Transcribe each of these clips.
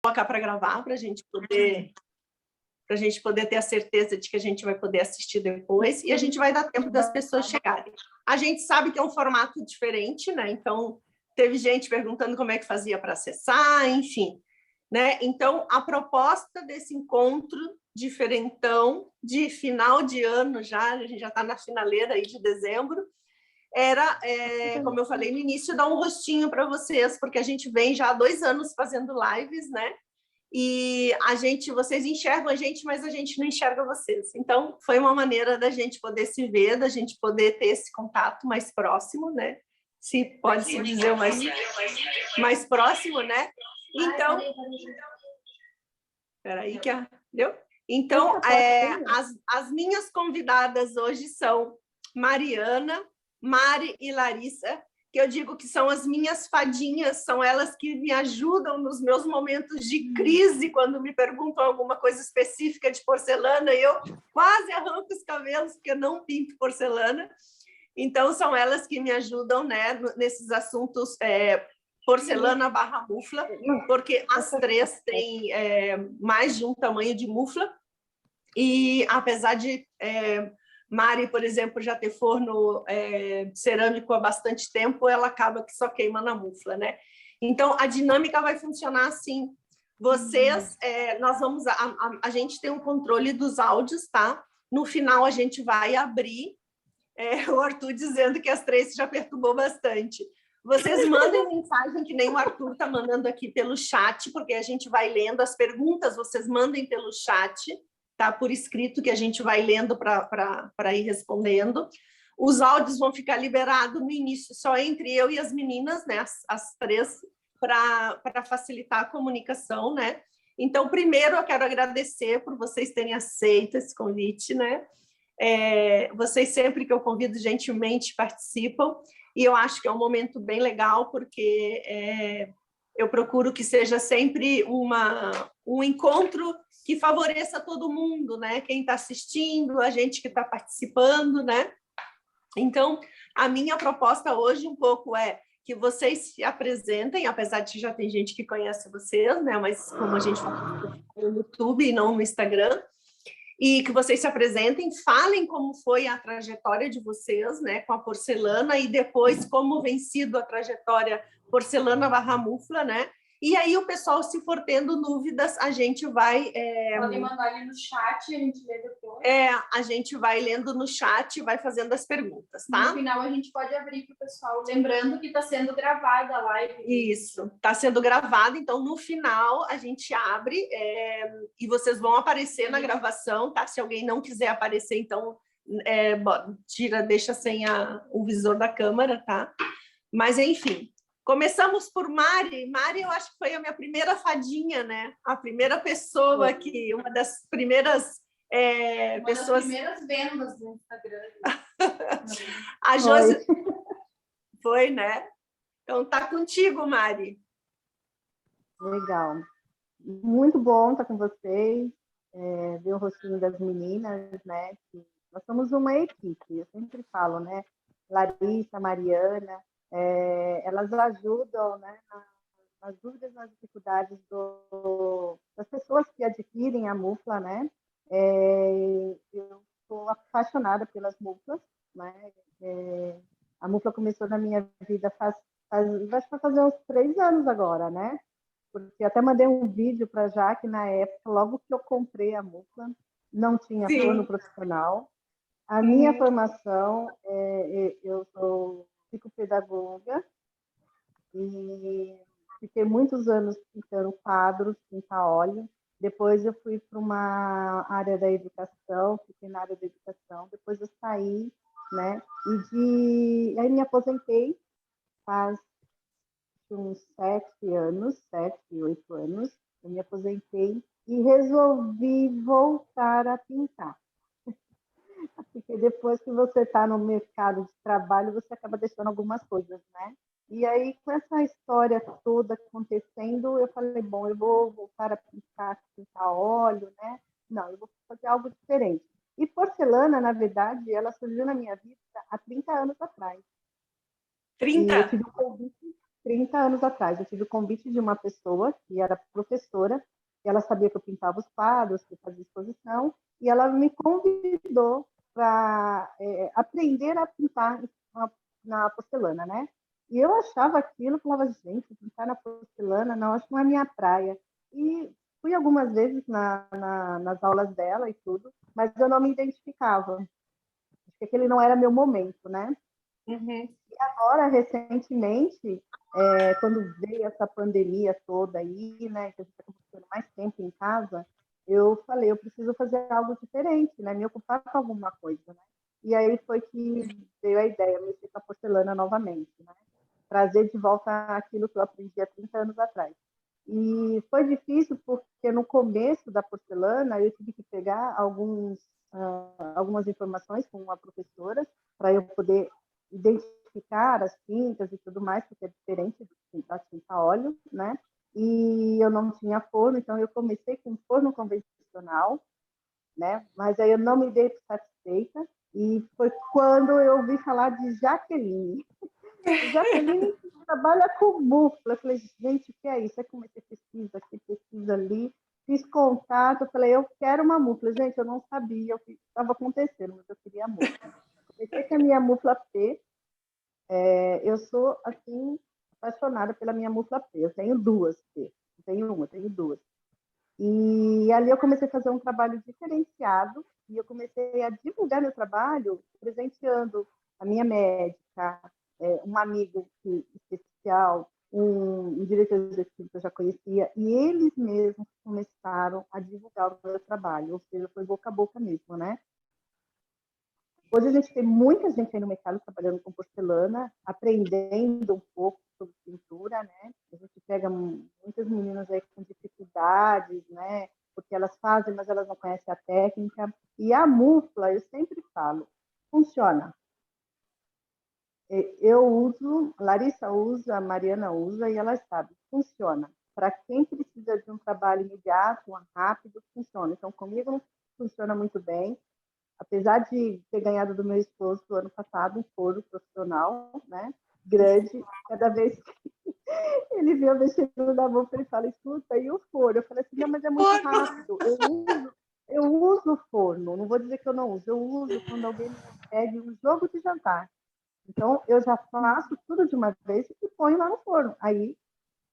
colocar para gravar, para a gente poder ter a certeza de que a gente vai poder assistir depois, e a gente vai dar tempo das pessoas chegarem. A gente sabe que é um formato diferente, né? Então, teve gente perguntando como é que fazia para acessar, enfim. Né? Então, a proposta desse encontro diferentão, de final de ano já, a gente já está na finaleira aí de dezembro, era, como eu falei no início, dar um rostinho para vocês, porque a gente vem já há 2 anos fazendo lives, né? E vocês enxergam a gente, mas a gente não enxerga vocês. Então, foi uma maneira da gente poder se ver, da gente poder ter esse contato mais próximo, né? Se pode se dizer mais próximo, né? Então, peraí que deu? Então, as minhas convidadas hoje são Mariana, Mari e Larissa, que eu digo que são as minhas fadinhas, são elas que me ajudam nos meus momentos de crise, quando me perguntam alguma coisa específica de porcelana, e eu quase arranco os cabelos, porque eu não pinto porcelana. Então, são elas que me ajudam, né, nesses assuntos porcelana / mufla, porque as 3 têm mais de um tamanho de mufla, e apesar de Mari, por exemplo, já ter forno cerâmico há bastante tempo, ela acaba que só queima na mufla, né? Então, a dinâmica vai funcionar assim. Vocês, a gente tem um controle dos áudios, tá? No final, a gente vai abrir, o Arthur dizendo que as 3 já perturbou bastante. Vocês mandem mensagem, que nem o Arthur está mandando aqui pelo chat, porque a gente vai lendo as perguntas, vocês mandem pelo chat, tá? Por escrito, que a gente vai lendo para ir respondendo. Os áudios vão ficar liberados no início, só entre eu e as meninas, né? As 3, para facilitar a comunicação, né? Então, primeiro, eu quero agradecer por vocês terem aceito esse convite, né? Vocês sempre que eu convido gentilmente participam, e eu acho que é um momento bem legal, porque eu procuro que seja sempre um encontro que favoreça todo mundo, né? Quem está assistindo, a gente que está participando, né? Então, a minha proposta hoje um pouco é que vocês se apresentem, apesar de já ter gente que conhece vocês, né? Mas como a gente fala no YouTube e não no Instagram, e que vocês se apresentem, falem como foi a trajetória de vocês, né, com a porcelana, e depois como vem sido a trajetória porcelana / mufla, né? E aí o pessoal, se for tendo dúvidas, a gente vai... Podem mandar ali no chat e a gente lê depois. A gente vai lendo no chat e vai fazendo as perguntas, tá? No final, a gente pode abrir para o pessoal, lembrando que está sendo gravada a live. Isso, está sendo gravada, então no final a gente abre e vocês vão aparecer na gravação, tá? Se alguém não quiser aparecer, então deixa sem o visor da câmera, tá? Mas, enfim, começamos por Mari. Mari, eu acho que foi a minha primeira fadinha, né? A primeira pessoa que... Uma das primeiras pessoas... Uma das primeiras vendas do Instagram. A Josi... Foi, né? Então, tá contigo, Mari. Legal. Muito bom estar com vocês, ver o rostinho das meninas, né? Nós somos uma equipe, eu sempre falo, né? Larissa, Mariana, elas ajudam, né, nas dúvidas, nas dificuldades das pessoas que adquirem a mufla, né? Eu sou apaixonada pelas muflas, né? A mufla começou na minha vida vai fazer uns 3 anos agora, né? Porque até mandei um vídeo para a Jaque na época, logo que eu comprei a mufla, não tinha forno profissional. A minha formação, eu sou psicopedagoga e fiquei muitos anos pintando quadros, pintar óleo. Depois eu fui para uma área da educação, fiquei na área da educação. Depois eu saí, né? Aí me aposentei faz uns 7 anos, 7, 8 anos. Eu me aposentei e resolvi voltar a pintar. Porque depois que você está no mercado de trabalho, você acaba deixando algumas coisas, né? E aí, com essa história toda acontecendo, eu falei, bom, eu vou voltar a pintar óleo, né? Não, eu vou fazer algo diferente. E porcelana, na verdade, ela surgiu na minha vida há 30 anos atrás. 30? E eu tive um convite, 30 anos atrás. Eu tive o convite de uma pessoa que era professora, e ela sabia que eu pintava os quadros, que eu fazia exposição, e ela me convidou para aprender a pintar na porcelana, né? E eu achava aquilo, falava, gente, pintar na porcelana, não, acho que não é minha praia. E fui algumas vezes nas aulas dela e tudo, mas eu não me identificava. Acho que aquele não era meu momento, né? Uhum. E agora, recentemente, quando veio essa pandemia toda aí, né, que a gente está ficando mais tempo em casa, eu falei, eu preciso fazer algo diferente, né, me ocupar com alguma coisa, né? E aí foi que veio a ideia, mexer com a porcelana novamente, né? Trazer de volta aquilo que eu aprendi há 30 anos atrás. E foi difícil porque no começo da porcelana eu tive que pegar algumas informações com uma professora para eu poder identificar as tintas e tudo mais, porque é diferente da tinta a óleo, né? E eu não tinha forno, então eu comecei com forno convencional, né? Mas aí eu não me dei satisfeita e foi quando eu ouvi falar de Jaqueline. Jaqueline trabalha com búfala. Eu falei, gente, o que é isso? Aí comecei pesquisa aqui, pesquisa ali, fiz contato, eu falei, eu quero uma mufla. Gente, eu não sabia o que estava acontecendo, mas eu queria a mufla. Comecei com a minha mufla P. Eu sou, assim, apaixonada pela minha mufla P. Eu tenho duas P. Não tenho uma, eu tenho duas. E ali eu comecei a fazer um trabalho diferenciado e eu comecei a divulgar meu trabalho presenteando a minha médica, um amigo especial, um diretor executivo que eu já conhecia, e eles mesmos começaram a divulgar o meu trabalho, ou seja, foi boca a boca mesmo, né? Hoje a gente tem muita gente aí no mercado trabalhando com porcelana, aprendendo um pouco sobre pintura, né? A gente pega muitas meninas aí com dificuldades, né? Porque elas fazem, mas elas não conhecem a técnica. E a mufla, eu sempre falo, funciona. Eu uso, a Larissa usa, a Mariana usa e elas sabem, funciona. Para quem precisa de um trabalho imediato, rápido, funciona. Então, comigo funciona muito bem. Apesar de ter ganhado do meu esposo no ano passado um foro profissional, né, grande, cada vez que ele viu eu mexendo na mão, ele fala, escuta, e o forno? Eu falei assim, não, mas é muito rápido, eu uso o forno, não vou dizer que eu não uso, eu uso quando alguém me pede um jogo de jantar. Então, eu já faço tudo de uma vez e ponho lá no forno, aí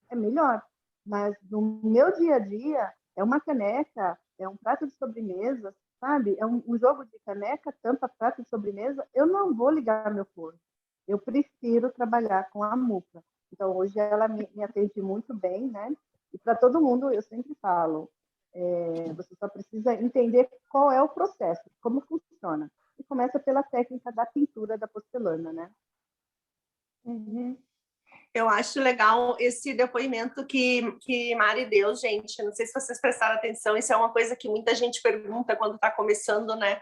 é melhor. Mas no meu dia a dia, é uma caneca, é um prato de sobremesa, sabe? É um jogo de caneca, tampa, prato de sobremesa. Eu não vou ligar meu forno. Eu prefiro trabalhar com a muca. Então, hoje ela me atende muito bem, né? E para todo mundo, eu sempre falo, você só precisa entender qual é o processo, como funciona. E começa pela técnica da pintura da porcelana, né? Uhum. Eu acho legal esse depoimento que Mari deu, gente. Não sei se vocês prestaram atenção, isso é uma coisa que muita gente pergunta quando está começando, né?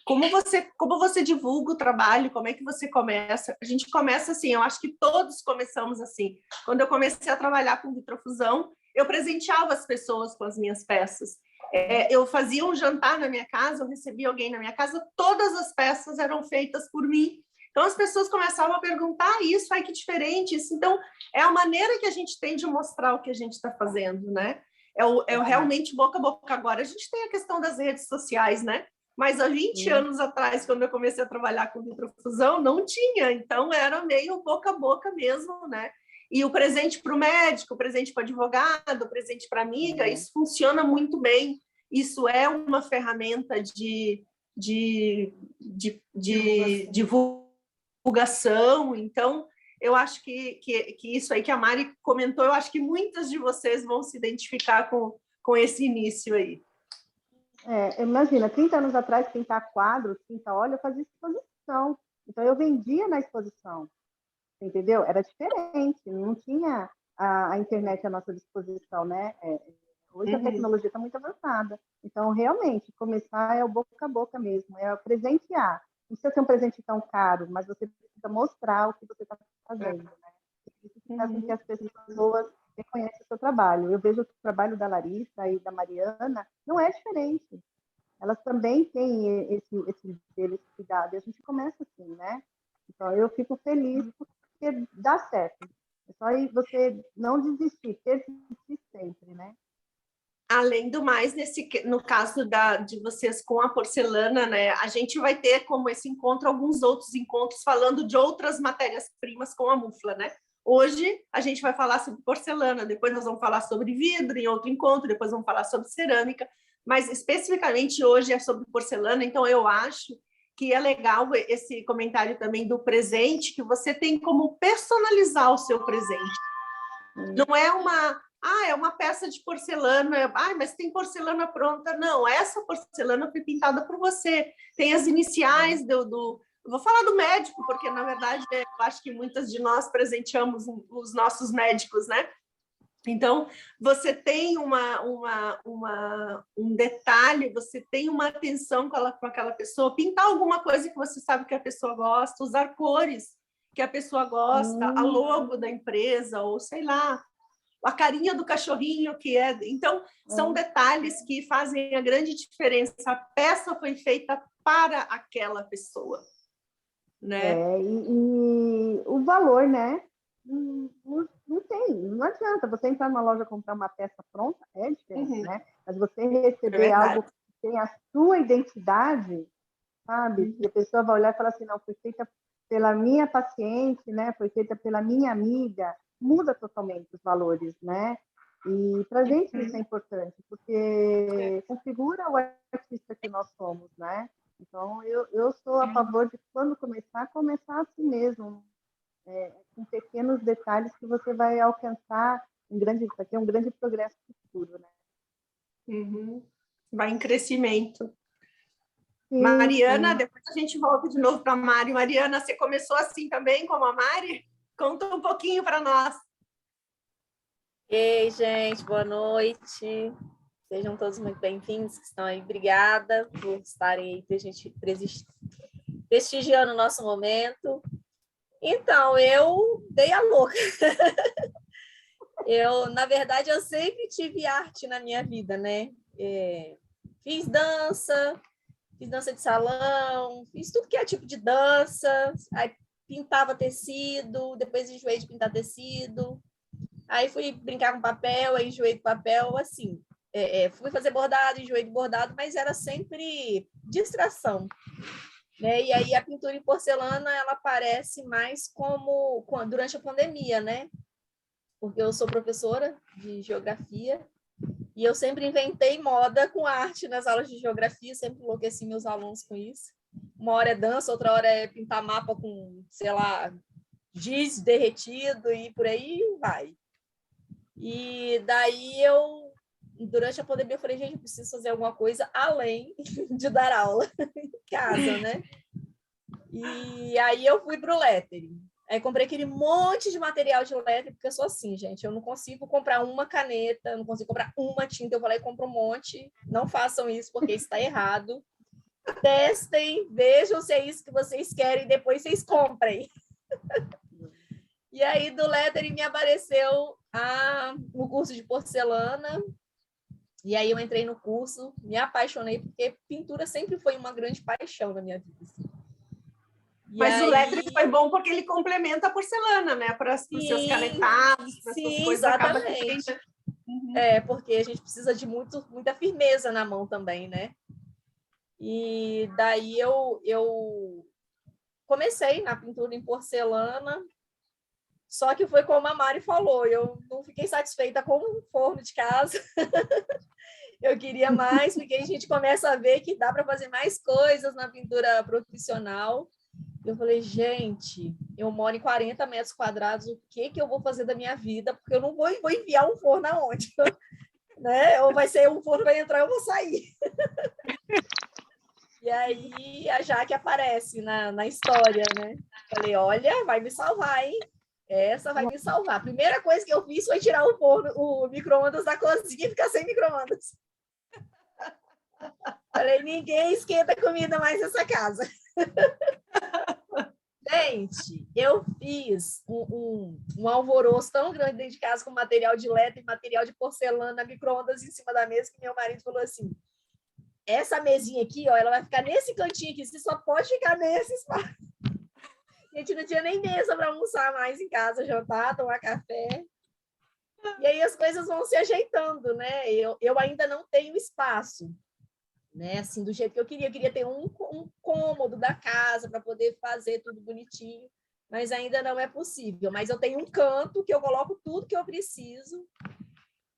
Como você divulga o trabalho? Como é que você começa? A gente começa assim, eu acho que todos começamos assim. Quando eu comecei a trabalhar com vitrofusão, eu presenteava as pessoas com as minhas peças. Eu fazia um jantar na minha casa, eu recebia alguém na minha casa, todas as peças eram feitas por mim. Então as pessoas começavam a perguntar isso, ai que diferente isso. Então é a maneira que a gente tem de mostrar o que a gente está fazendo, né? Realmente boca a boca. Agora a gente tem a questão das redes sociais, né? Mas há 20 anos atrás, quando eu comecei a trabalhar com vitrofusão, não tinha. Então, era meio boca a boca mesmo, né? E o presente para o médico, o presente para o advogado, o presente para a amiga, isso funciona muito bem. Isso é uma ferramenta de divulgação. Então, eu acho que isso aí que a Mari comentou, eu acho que muitas de vocês vão se identificar com esse início aí. Imagina, 30 anos atrás, pintar quadro, pintar óleo, eu fazia exposição. Então, eu vendia na exposição, entendeu? Era diferente, não tinha a internet à nossa disposição, né? Hoje a tecnologia está muito avançada. Então, realmente, começar é o boca a boca mesmo, é presentear. Não precisa ser um presente tão caro, mas você precisa mostrar o que você está fazendo, né? Isso faz com que as pessoas reconheçam o seu trabalho. Eu vejo o trabalho da Larissa e da Mariana, não é diferente. Elas também têm esse cuidado. E a gente começa assim, né? Então, eu fico feliz porque dá certo. É só aí você não desistir, persistir sempre, né? Além do mais, no caso de vocês com a porcelana, né, a gente vai ter como esse encontro alguns outros encontros falando de outras matérias-primas com a mufla, né? Hoje a gente vai falar sobre porcelana, depois nós vamos falar sobre vidro em outro encontro, depois vamos falar sobre cerâmica, mas especificamente hoje é sobre porcelana, então eu acho que é legal esse comentário também do presente, que você tem como personalizar o seu presente. Não é é uma peça de porcelana, mas tem porcelana pronta. Não, essa porcelana foi pintada por você. Tem as iniciais vou falar do médico, porque, na verdade, eu acho que muitas de nós presenteamos os nossos médicos, né? Então, você tem um detalhe, você tem uma atenção com aquela pessoa, pintar alguma coisa que você sabe que a pessoa gosta, usar cores que a pessoa gosta, a logo da empresa, ou sei lá, a carinha do cachorrinho que é. Então, são detalhes que fazem a grande diferença. A peça foi feita para aquela pessoa, né? E o valor, né? Não adianta você entrar numa loja e comprar uma peça pronta, é diferente, né? Mas você receber algo que tem a sua identidade, sabe? E a pessoa vai olhar e falar assim, não, foi feita pela minha paciente, né? Foi feita pela minha amiga, muda totalmente os valores, né? E para a gente isso é importante, porque configura o artista que nós somos, né? Então, eu sou a favor de, quando começar assim mesmo, com pequenos detalhes que você vai alcançar vai ter um grande progresso futuro, né? Uhum. Vai em crescimento. Sim, Mariana, sim. depois a gente volta de novo para a Mari. Mariana, você começou assim também, como a Mari? Conta um pouquinho para nós. Ei, gente, boa noite. Sejam todos muito bem-vindos que estão aí. Obrigada por estarem aí prestigiando o nosso momento. Então, eu dei a louca. Na verdade, eu sempre tive arte na minha vida, né? Fiz dança de salão, fiz tudo que é tipo de dança, aí pintava tecido, depois enjoei de pintar tecido, aí fui brincar com papel, aí enjoei do papel, assim, fui fazer bordado, enjoei de bordado, mas era sempre distração, né? E aí a pintura em porcelana, ela aparece mais durante a pandemia, né? Porque eu sou professora de geografia, e eu sempre inventei moda com arte nas aulas de geografia, sempre enlouqueci meus alunos com isso. Uma hora é dança, outra hora é pintar mapa com, sei lá, giz derretido e por aí vai. E daí durante a pandemia, eu falei, gente, eu preciso fazer alguma coisa além de dar aula em casa, né? E aí eu fui para o lettering. Aí comprei aquele monte de material de lettering, porque eu sou assim, gente, eu não consigo comprar uma caneta, eu não consigo comprar uma tinta, eu falei, compro um monte, não façam isso, porque isso está errado. Testem, vejam se é isso que vocês querem, depois vocês comprem. E aí, do lettering me apareceu o curso de porcelana, e aí eu entrei no curso, me apaixonei, porque pintura sempre foi uma grande paixão na minha vida. Mas o lettering foi bom porque ele complementa a porcelana, né? Para os seus canetados, para as suas coisas. Exatamente. Porque a gente precisa de muita firmeza na mão também, né? E daí eu comecei na pintura em porcelana, só que foi como a Mari falou, eu não fiquei satisfeita com o forno de casa. Eu queria mais, porque a gente começa a ver que dá para fazer mais coisas na pintura profissional. Eu falei, gente, eu moro em 40 metros quadrados, o que eu vou fazer da minha vida? Porque eu não vou enviar um forno aonde? Né? Ou vai ser um forno, vai entrar, eu vou sair. E aí a Jaque aparece na história, né? Falei, olha, vai me salvar, hein? Essa vai me salvar. A primeira coisa que eu fiz foi tirar o micro-ondas da cozinha e ficar sem micro-ondas. Falei, ninguém esquenta comida mais nessa casa. Gente, eu fiz um alvoroço tão grande dentro de casa com material de lettering, material de porcelana, micro-ondas em cima da mesa, que meu marido falou assim, essa mesinha aqui, ó, ela vai ficar nesse cantinho aqui, você só pode ficar nesse espaço. A gente não tinha nem mesa para almoçar mais em casa, jantar, tomar café. E aí as coisas vão se ajeitando, né? Eu ainda não tenho espaço, né? Assim, do jeito que eu queria. Eu queria ter um cômodo da casa para poder fazer tudo bonitinho, mas ainda não é possível. Mas eu tenho um canto que eu coloco tudo que eu preciso,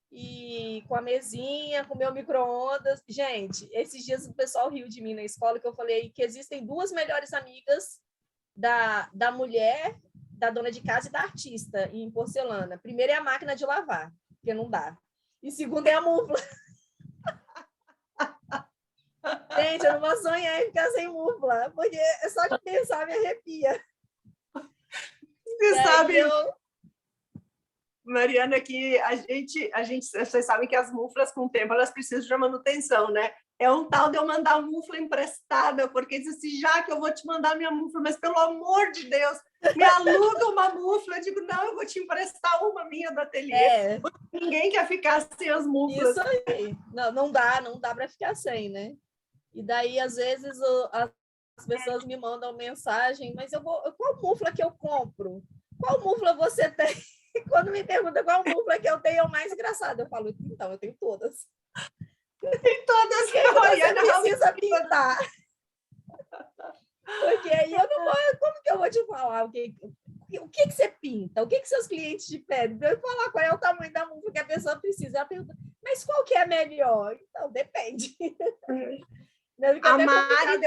e com a mesinha, com o meu micro-ondas. Gente, esses dias o pessoal riu de mim na escola, que eu falei que existem duas melhores amigas da mulher, da dona de casa e da artista em porcelana. Primeiro é a máquina de lavar, porque não dá. E segundo é a mufla. Gente, eu não vou sonhar em ficar sem mufla, porque é só de pensar me arrepia. Você sabe, Mariana, que vocês sabem que as muflas, com o tempo, elas precisam de manutenção, né? É um tal de eu mandar a mufla emprestada, porque diz assim, já que eu vou te mandar minha mufla, mas pelo amor de Deus, me aluga uma mufla. Eu digo, não, eu vou te emprestar uma minha do ateliê. Ninguém quer ficar sem as muflas. Isso aí. Não dá para ficar sem, né? E daí, às vezes, as pessoas me mandam mensagem, mas qual mufla que eu compro? Qual mufla você tem? Quando me perguntam qual mufla que eu tenho, é o mais engraçado. Eu falo, então, eu tenho todas. Tem todas. Que você precisa pintar. Porque aí eu não vou... Como que eu vou te falar? O que você pinta? O que seus clientes te pedem? Eu vou falar qual é o tamanho da mufla que a pessoa precisa. Ela pergunta, mas qual que é melhor? Então, depende. A Mari,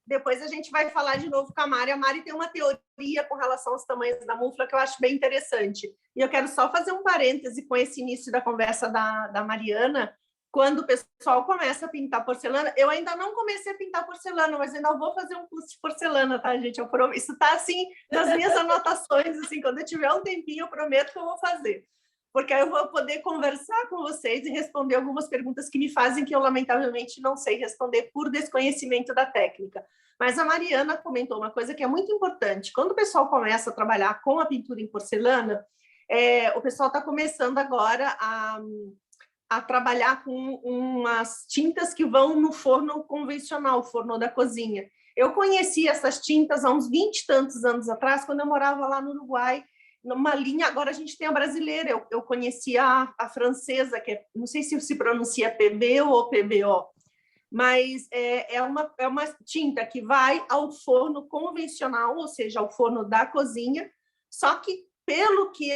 depois a gente vai falar de novo com a Mari. A Mari tem uma teoria com relação aos tamanhos da mufla que eu acho bem interessante. E eu quero só fazer um parêntese com esse início da conversa da Mariana. Quando o pessoal começa a pintar porcelana, eu ainda não comecei a pintar porcelana, mas ainda vou fazer um curso de porcelana, tá, gente? Isso está, assim, nas minhas anotações, assim, quando eu tiver um tempinho, eu prometo que eu vou fazer. Porque aí eu vou poder conversar com vocês e responder algumas perguntas que me fazem que eu, lamentavelmente, não sei responder por desconhecimento da técnica. Mas a Mariana comentou uma coisa que é muito importante. Quando o pessoal começa a trabalhar com a pintura em porcelana, o pessoal está começando agora a trabalhar com umas tintas que vão no forno convencional, forno da cozinha. Eu conheci essas tintas há uns 20 e tantos anos atrás, quando eu morava lá no Uruguai, numa linha, agora a gente tem a brasileira, eu conheci a francesa, que não sei se pronuncia PBO ou PBO, mas é uma tinta que vai ao forno convencional, ou seja, ao forno da cozinha, só que, pelo que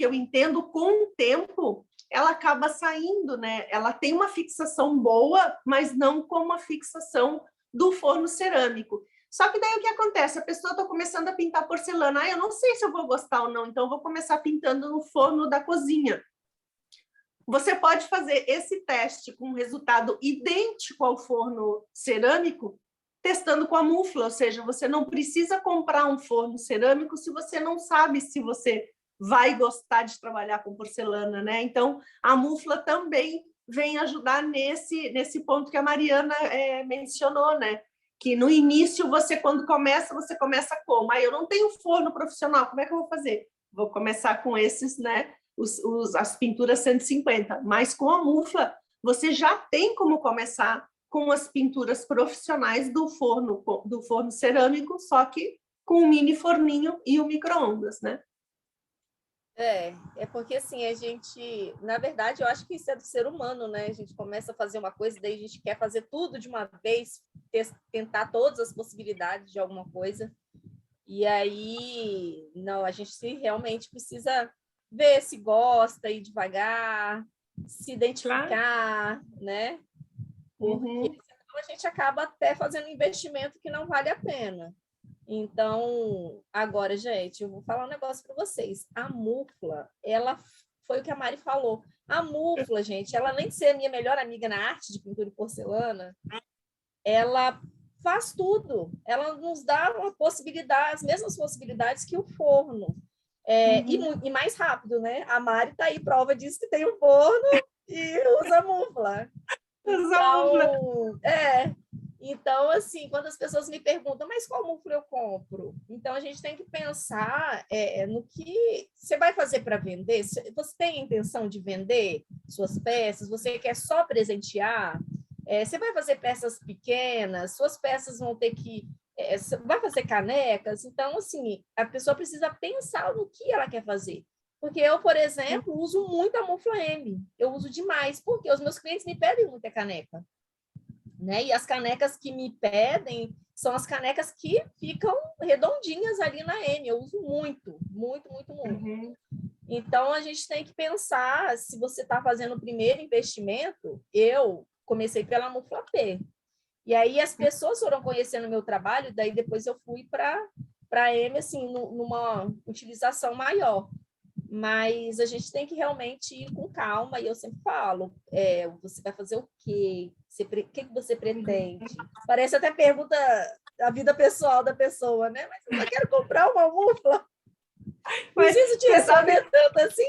eu entendo, com o tempo, ela acaba saindo, né? Ela tem uma fixação boa, mas não como a fixação do forno cerâmico. Só que daí o que acontece? A pessoa está começando a pintar porcelana. Eu não sei se eu vou gostar ou não, então eu vou começar pintando no forno da cozinha. Você pode fazer esse teste com um resultado idêntico ao forno cerâmico, testando com a mufla, ou seja, você não precisa comprar um forno cerâmico se você não sabe se você vai gostar de trabalhar com porcelana, né? Então, a mufla também vem ajudar nesse ponto que a Mariana mencionou, né? Que no início, quando começa, você começa como? Eu não tenho forno profissional, como é que eu vou fazer? Vou começar com esses, né? As pinturas 150, mas com a mufla, você já tem como começar com as pinturas profissionais do forno cerâmico, só que com um mini forninho e o micro-ondas, né? É porque assim, a gente, na verdade, eu acho que isso é do ser humano, né? A gente começa a fazer uma coisa, daí a gente quer fazer tudo de uma vez, tentar todas as possibilidades de alguma coisa. E aí, não, a gente realmente precisa ver se gosta, ir devagar, se identificar, né? Porque senão a gente acaba até fazendo um investimento que não vale a pena. Então, agora, gente, eu vou falar um negócio para vocês. A mufla, ela foi o que a Mari falou. A mufla, gente, ela além de ser a minha melhor amiga na arte de pintura e porcelana, ela faz tudo. Ela nos dá uma possibilidade, as mesmas possibilidades que o forno. E mais rápido, né? A Mari está aí, prova disso que tem um forno e usa mufla. Então, assim, quando as pessoas me perguntam, mas qual mufla eu compro? Então, a gente tem que pensar no que você vai fazer para vender. Você tem a intenção de vender suas peças? Você quer só presentear? Você vai fazer peças pequenas? Suas peças vão ter que vai fazer canecas? Então, assim, a pessoa precisa pensar no que ela quer fazer. Porque eu, por exemplo, uso muito a Mufla M. Eu uso demais, porque os meus clientes me pedem muita caneca, né? E as canecas que me pedem são as canecas que ficam redondinhas ali na M. Eu uso muito, muito, muito, muito. Uhum. Então, a gente tem que pensar, se você está fazendo o primeiro investimento, eu comecei pela Mufla P. E aí as pessoas foram conhecendo o meu trabalho, daí depois eu fui para a M, assim, numa utilização maior. Mas a gente tem que realmente ir com calma, e eu sempre falo, você vai fazer o quê? O que você pretende? Parece até pergunta da vida pessoal da pessoa, né? Mas eu só quero comprar uma mufla. Preciso te responder tanto assim.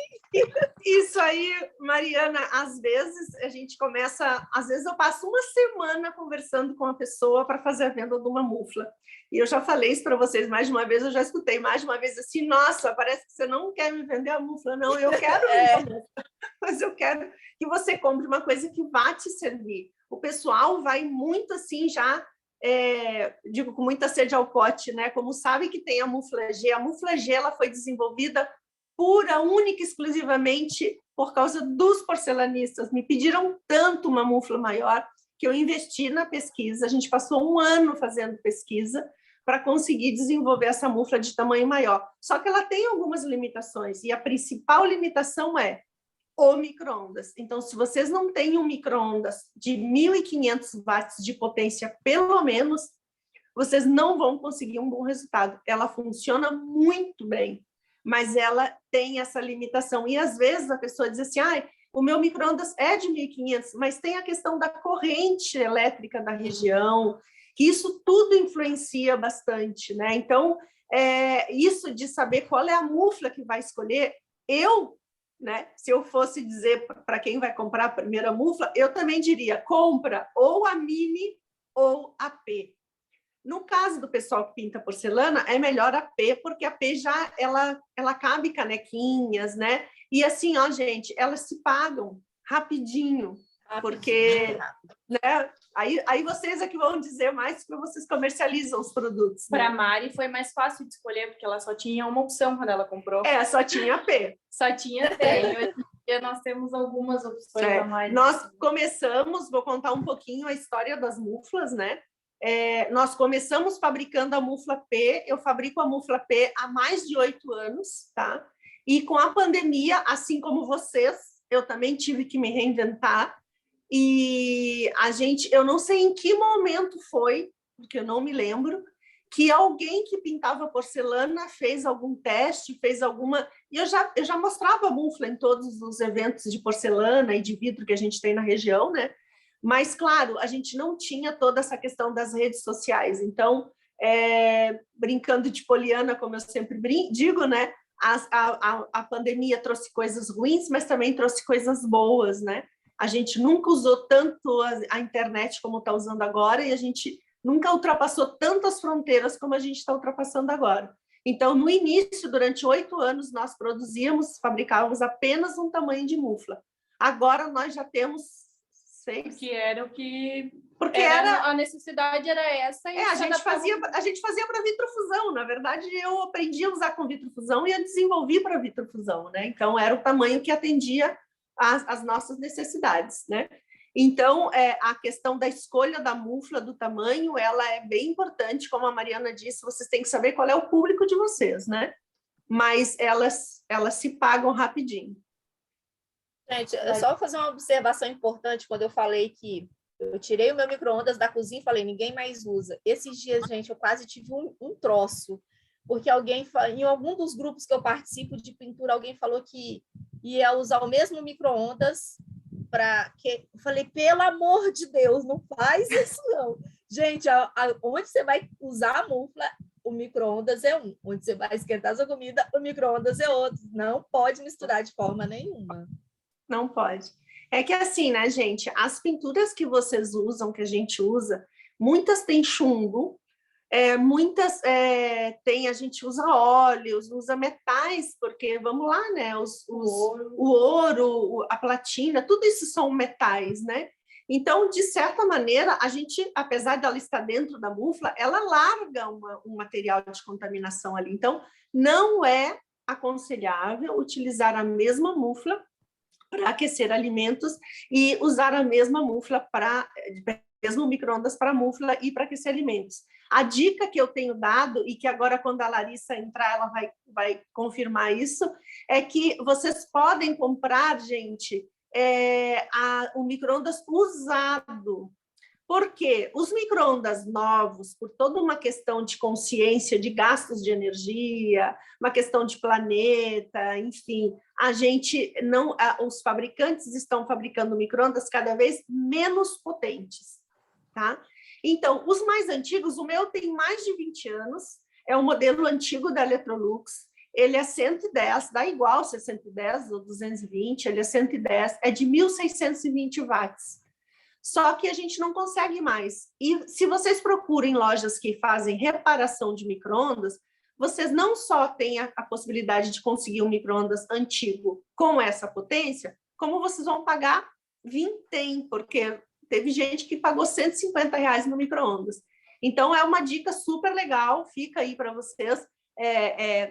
Isso aí, Mariana, às vezes a gente começa, às vezes eu passo uma semana conversando com a pessoa para fazer a venda de uma mufla. E eu já falei isso para vocês mais de uma vez, eu já escutei mais de uma vez assim, nossa, parece que você não quer me vender a mufla. Não, eu quero vender a mufla, mas eu quero que você compre uma coisa que vá te servir. O pessoal vai muito assim já, digo com muita sede ao pote, né? Como sabe que tem a Mufla G ela foi desenvolvida pura, única, exclusivamente por causa dos porcelanistas. Me pediram tanto uma mufla maior que eu investi na pesquisa. A gente passou um ano fazendo pesquisa para conseguir desenvolver essa mufla de tamanho maior. Só que ela tem algumas limitações, e a principal limitação é o micro-ondas. Então, se vocês não têm um micro-ondas de 1.500 watts de potência, pelo menos, vocês não vão conseguir um bom resultado. Ela funciona muito bem, mas ela tem essa limitação. E, às vezes, a pessoa diz assim, o meu micro-ondas é de 1.500, mas tem a questão da corrente elétrica da região, que isso tudo influencia bastante, né? Então, isso de saber qual é a mufla que vai escolher, né? Se eu fosse dizer para quem vai comprar a primeira mufla, eu também diria, compra ou a Mini ou a P. No caso do pessoal que pinta porcelana, é melhor a P, porque a P já ela cabe canequinhas, né? E assim, ó, gente, elas se pagam rapidinho, porque, né? Aí vocês é que vão dizer mais, porque vocês comercializam os produtos. Para a Mari foi mais fácil de escolher, porque ela só tinha uma opção quando ela comprou. Só tinha a P. Só tinha P. E hoje em dia nós temos algumas opções a mais. Nós começamos, vou contar um pouquinho a história das muflas, né? Nós começamos fabricando a mufla P, eu fabrico a mufla P há mais de 8 anos, tá? E com a pandemia, assim como vocês, eu também tive que me reinventar. E eu não sei em que momento foi, porque eu não me lembro, que alguém que pintava porcelana fez algum teste, fez alguma... E eu já mostrava a mufla em todos os eventos de porcelana e de vidro que a gente tem na região, né? Mas, claro, a gente não tinha toda essa questão das redes sociais. Então, brincando de poliana, como eu sempre digo, né? A pandemia trouxe coisas ruins, mas também trouxe coisas boas, né? A gente nunca usou tanto a internet como está usando agora, e a gente nunca ultrapassou tantas fronteiras como a gente está ultrapassando agora. Então, no início, durante 8 anos, nós fabricávamos apenas um tamanho de mufla. Agora, nós já temos 6. Porque era o que... Porque a necessidade era essa. E a gente fazia para vitrofusão. Na verdade, eu aprendi a usar com vitrofusão e a desenvolvi para vitrofusão, né? Então, era o tamanho que atendia as nossas necessidades, né? Então, a questão da escolha da mufla, do tamanho, ela é bem importante, como a Mariana disse, vocês têm que saber qual é o público de vocês, né? Mas elas se pagam rapidinho. Gente, eu só vou fazer uma observação importante quando eu falei que eu tirei o meu micro-ondas da cozinha e falei, ninguém mais usa. Esses dias, gente, eu quase tive um troço, porque em algum dos grupos que eu participo de pintura, alguém falou que ia usar o mesmo micro-ondas eu falei, pelo amor de Deus, não faz isso não. Gente, onde você vai usar a mufla, o micro-ondas é um. Onde você vai esquentar a sua comida, o micro-ondas é outro. Não pode misturar de forma nenhuma. Não pode. É que assim, né, gente? As pinturas que vocês usam, que a gente usa, muitas têm chumbo, muitas a gente usa óleos, usa metais, porque, vamos lá, né? O ouro, a platina, tudo isso são metais, né? Então, de certa maneira, a gente, apesar dela estar dentro da mufla, ela larga um material de contaminação ali. Então, não é aconselhável utilizar a mesma mufla para aquecer alimentos e usar a mesma mufla mesmo micro-ondas para mufla e para aquecer alimentos. A dica que eu tenho dado, e que agora, quando a Larissa entrar, ela vai confirmar isso, é que vocês podem comprar, gente, o micro-ondas usado. Porque os micro-ondas novos, por toda uma questão de consciência de gastos de energia, uma questão de planeta, enfim, a gente não, os fabricantes estão fabricando micro-ondas cada vez menos potentes, tá? Então, os mais antigos, o meu tem mais de 20 anos, é um modelo antigo da Electrolux, ele é 110, dá igual se é 110 ou 220, ele é 110, é de 1.620 watts. Só que a gente não consegue mais. E se vocês procurem lojas que fazem reparação de micro-ondas, vocês não só têm a possibilidade de conseguir um micro-ondas antigo com essa potência, como vocês vão pagar vintém, porque teve gente que pagou R$150 no micro-ondas. Então, é uma dica super legal, fica aí para vocês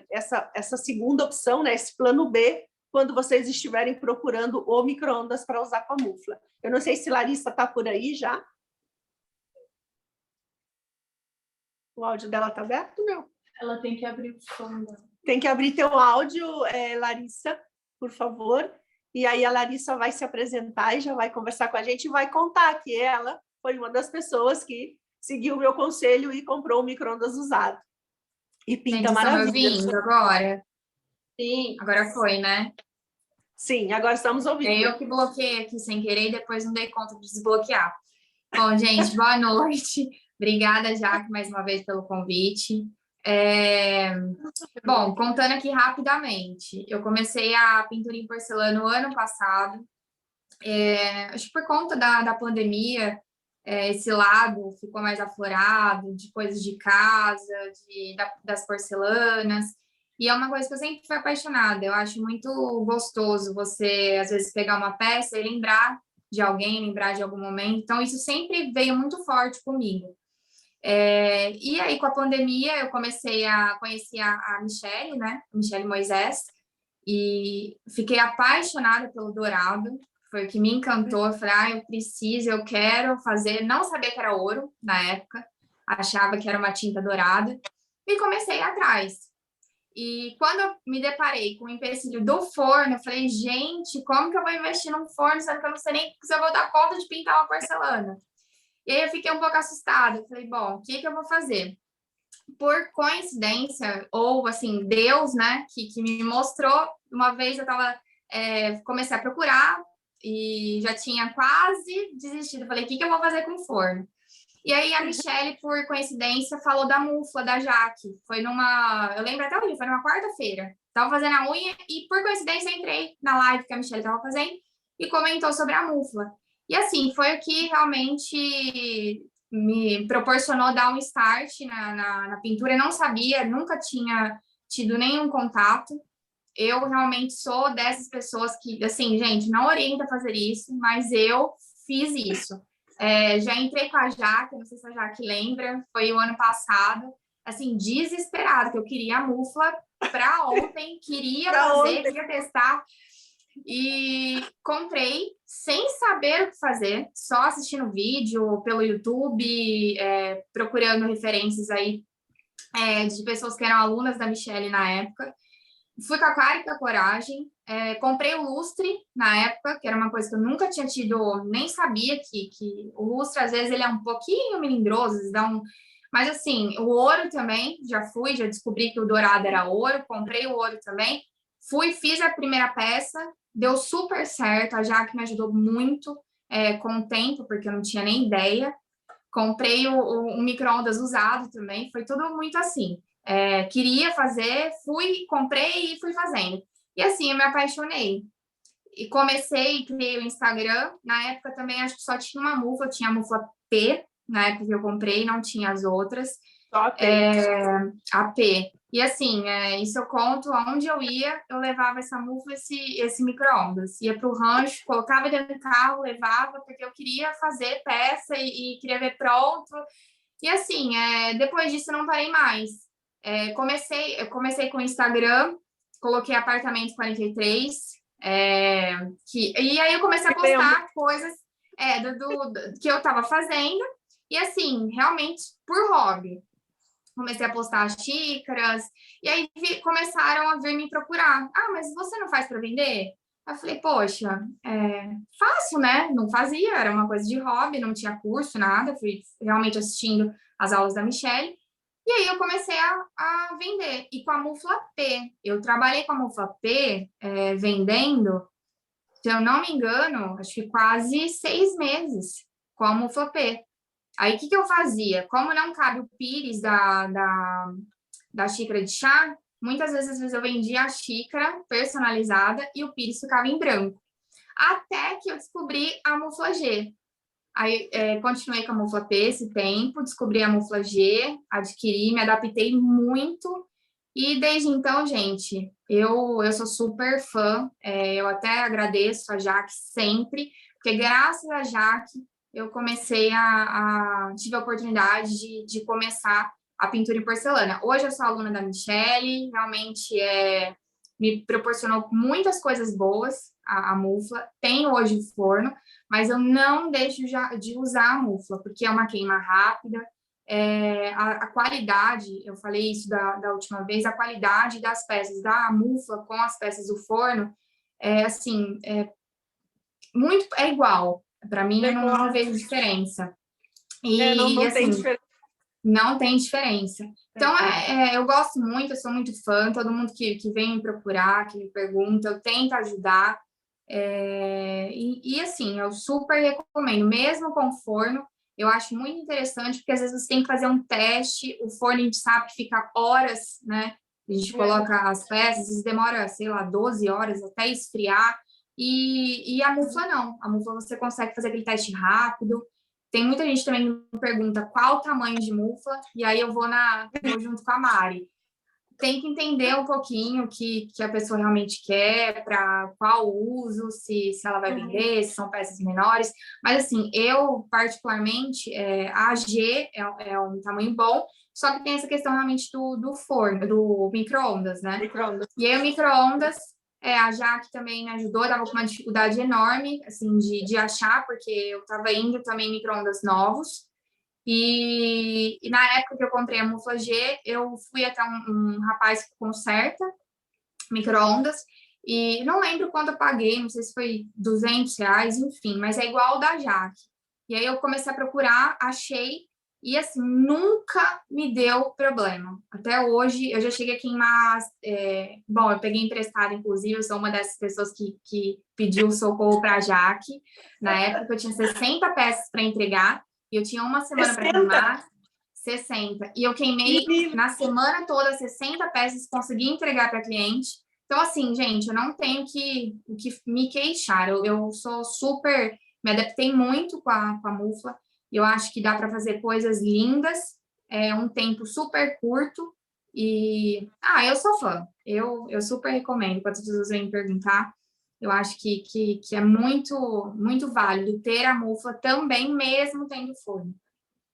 essa segunda opção, né, esse plano B, quando vocês estiverem procurando o micro-ondas para usar com a mufla. Eu não sei se Larissa está por aí já. O áudio dela está aberto, meu? Ela tem que abrir o som dela. Tem que abrir teu áudio, Larissa, por favor. E aí a Larissa vai se apresentar e já vai conversar com a gente e vai contar que ela foi uma das pessoas que seguiu o meu conselho e comprou um micro-ondas usado. E pinta maravilha. Estão me ouvindo agora? Sim. Agora foi, né? Sim, agora estamos ouvindo. Eu que bloqueei aqui sem querer e depois não dei conta de desbloquear. Bom, gente, boa noite. Obrigada, Jaque, mais uma vez pelo convite. Bom, contando aqui rapidamente, eu comecei a pintura em porcelana no ano passado. Acho que por conta da pandemia, esse lado ficou mais aflorado, de coisas de casa, das porcelanas. E é uma coisa que eu sempre fui apaixonada. Eu acho muito gostoso você, às vezes, pegar uma peça e lembrar de alguém, lembrar de algum momento. Então, isso sempre veio muito forte comigo. E aí, com a pandemia, eu comecei a conhecer a Michele, né? Michele Moisés. E fiquei apaixonada pelo dourado. Foi o que me encantou. Eu falei, eu preciso, eu quero fazer. Não sabia que era ouro na época. Achava que era uma tinta dourada. E comecei atrás. E quando eu me deparei com o empecilho do forno, eu falei, gente, como que eu vou investir num forno, sendo que eu não sei nem se eu vou dar conta de pintar uma porcelana? E aí eu fiquei um pouco assustada. Eu falei, bom, o que eu vou fazer? Por coincidência, ou assim, Deus, né, que me mostrou, uma vez eu comecei a procurar e já tinha quase desistido. Eu falei, o que eu vou fazer com o forno? E aí a Michele, por coincidência, falou da mufla da Jaque. Eu lembro até hoje, foi numa quarta-feira. Tava fazendo a unha e, por coincidência, entrei na live que a Michele tava fazendo e comentou sobre a mufla. E assim, foi o que realmente me proporcionou dar um start na pintura. Eu não sabia, nunca tinha tido nenhum contato. Eu realmente sou dessas pessoas que, assim, gente, não orienta a fazer isso, mas eu fiz isso. Já entrei com a Jaque, não sei se a Jaque lembra, foi o ano passado, assim, desesperada, que eu queria a mufla para ontem, queria queria testar, e comprei sem saber o que fazer, só assistindo vídeo pelo YouTube, procurando referências aí de pessoas que eram alunas da Michele na época. Fui com a cara e com a coragem, comprei o lustre na época, que era uma coisa que eu nunca tinha tido, nem sabia que o lustre, às vezes, ele é um pouquinho melindroso, mas assim, o ouro também, já descobri que o dourado era ouro, comprei o ouro também, fiz a primeira peça, deu super certo, a Jaque me ajudou muito com o tempo, porque eu não tinha nem ideia, comprei um micro-ondas usado também, foi tudo muito assim. Queria fazer, comprei e fui fazendo. E assim, eu me apaixonei. E criei o Instagram. Na época também, acho que só tinha uma mufla, tinha a mufla P, na época que eu comprei, não tinha as outras. AP. E assim, isso eu conto, aonde eu ia, eu levava essa mufla, esse micro-ondas. Ia para o rancho, colocava dentro do carro, levava, porque eu queria fazer peça e queria ver pronto. E assim, depois disso eu não parei mais. Eu comecei com o Instagram, coloquei apartamento 43, e aí eu comecei a postar coisas que eu estava fazendo, e assim, realmente por hobby. Comecei a postar as xícaras, e aí começaram a vir me procurar. Ah, mas você não faz para vender? Eu falei, poxa, faço, né? Não fazia, era uma coisa de hobby, não tinha curso, nada. Fui realmente assistindo as aulas da Michelle. E aí eu comecei a vender. E com a Mufla P. Eu trabalhei com a Mufla P vendendo, se eu não me engano, acho que quase 6 meses com a Mufla P. Aí, o que eu fazia? Como não cabe o pires da xícara de chá, muitas vezes eu vendia a xícara personalizada e o pires ficava em branco. Até que eu descobri a Mufla G. Aí, continuei com a Mufla P esse tempo, descobri a Mufla G, adquiri, me adaptei muito. E desde então, gente, eu sou super fã. Eu até agradeço a Jaque sempre, porque graças a Jaque, eu comecei tive a oportunidade de começar a pintura em porcelana. Hoje eu sou aluna da Michelle, realmente me proporcionou muitas coisas boas, a mufla. Tenho hoje o forno, mas eu não deixo de usar a mufla, porque é uma queima rápida. A qualidade, eu falei isso da última vez, a qualidade das peças da mufla com as peças do forno, assim, é igual. Para mim, eu não vejo diferença. E, não assim, tem diferença. Não tem diferença. Então, eu gosto muito, eu sou muito fã. Todo mundo que vem me procurar, que me pergunta, eu tento ajudar. Assim, eu super recomendo. Mesmo com forno, eu acho muito interessante, porque às vezes você tem que fazer um teste. O forno, a gente sabe que fica horas, né? A gente coloca as peças, às vezes demora, sei lá, 12 horas até esfriar. E a mufla não. A mufla você consegue fazer aquele teste rápido. Tem muita gente também que me pergunta qual o tamanho de mufla, e aí eu vou junto com a Mari. Tem que entender um pouquinho o que a pessoa realmente quer, para qual uso, se ela vai vender, se são peças menores. Mas, assim, eu, particularmente, a G é um tamanho bom, só que tem essa questão realmente do forno, do micro-ondas, né? Micro-ondas. E aí, o micro-ondas, a Jaque também me ajudou, estava com uma dificuldade enorme, assim, de achar, porque eu estava indo também em micro-ondas novos. E na época que eu comprei a Mufla G, eu fui até um rapaz que conserta micro-ondas, e não lembro quanto eu paguei, não sei se foi R$200, enfim, mas é igual ao da Jaque. E aí eu comecei a procurar, achei, e assim, nunca me deu problema. Até hoje, eu já cheguei a queimar. Bom, eu peguei emprestado, inclusive, eu sou uma dessas pessoas que pediu socorro para a Jaque. Na época, eu tinha 60 peças para entregar, e eu tinha uma semana para queimar. 60. E eu queimei na semana toda 60 peças, consegui entregar para cliente. Então, assim, gente, eu não tenho que me queixar. Eu sou super. Me adaptei muito com a mufla. Eu acho que dá para fazer coisas lindas, um tempo super curto. E. Eu sou fã. Eu super recomendo. Quando as pessoas vêm me perguntar, eu acho que é muito, muito válido ter a mufla também, mesmo tendo forno.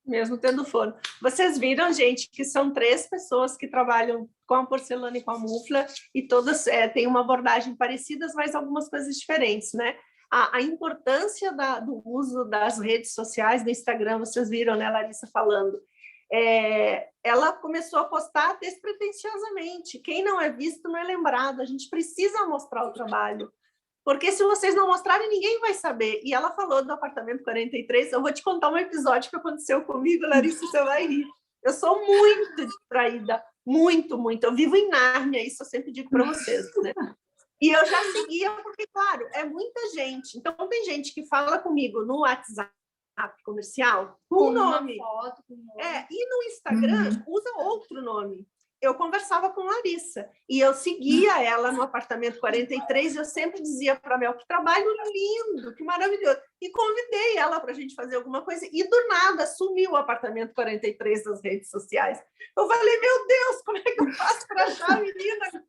Mesmo tendo forno. Vocês viram, gente, que são 3 pessoas que trabalham com a porcelana e com a mufla, e todas têm uma abordagem parecidas, mas algumas coisas diferentes, né? A importância do uso das redes sociais, do Instagram, vocês viram, né, Larissa falando. Ela começou a postar despretensiosamente. Quem não é visto não é lembrado. A gente precisa mostrar o trabalho. Porque se vocês não mostrarem, ninguém vai saber. E ela falou do apartamento 43, eu vou te contar um episódio que aconteceu comigo, Larissa, você vai rir. Eu sou muito distraída, muito, muito. Eu vivo em Nárnia, isso eu sempre digo para vocês, né? E eu já seguia, porque, claro, é muita gente. Então, tem gente que fala comigo no WhatsApp comercial com nome. Foto, com nome. E no Instagram usa outro nome. eu conversava com Larissa e eu seguia ela no apartamento 43 e eu sempre dizia para a Mel, que trabalho lindo, que maravilhoso. E convidei ela para a gente fazer alguma coisa e do nada sumiu o apartamento 43 das redes sociais. Eu falei, meu Deus, como é que eu faço para achar a menina?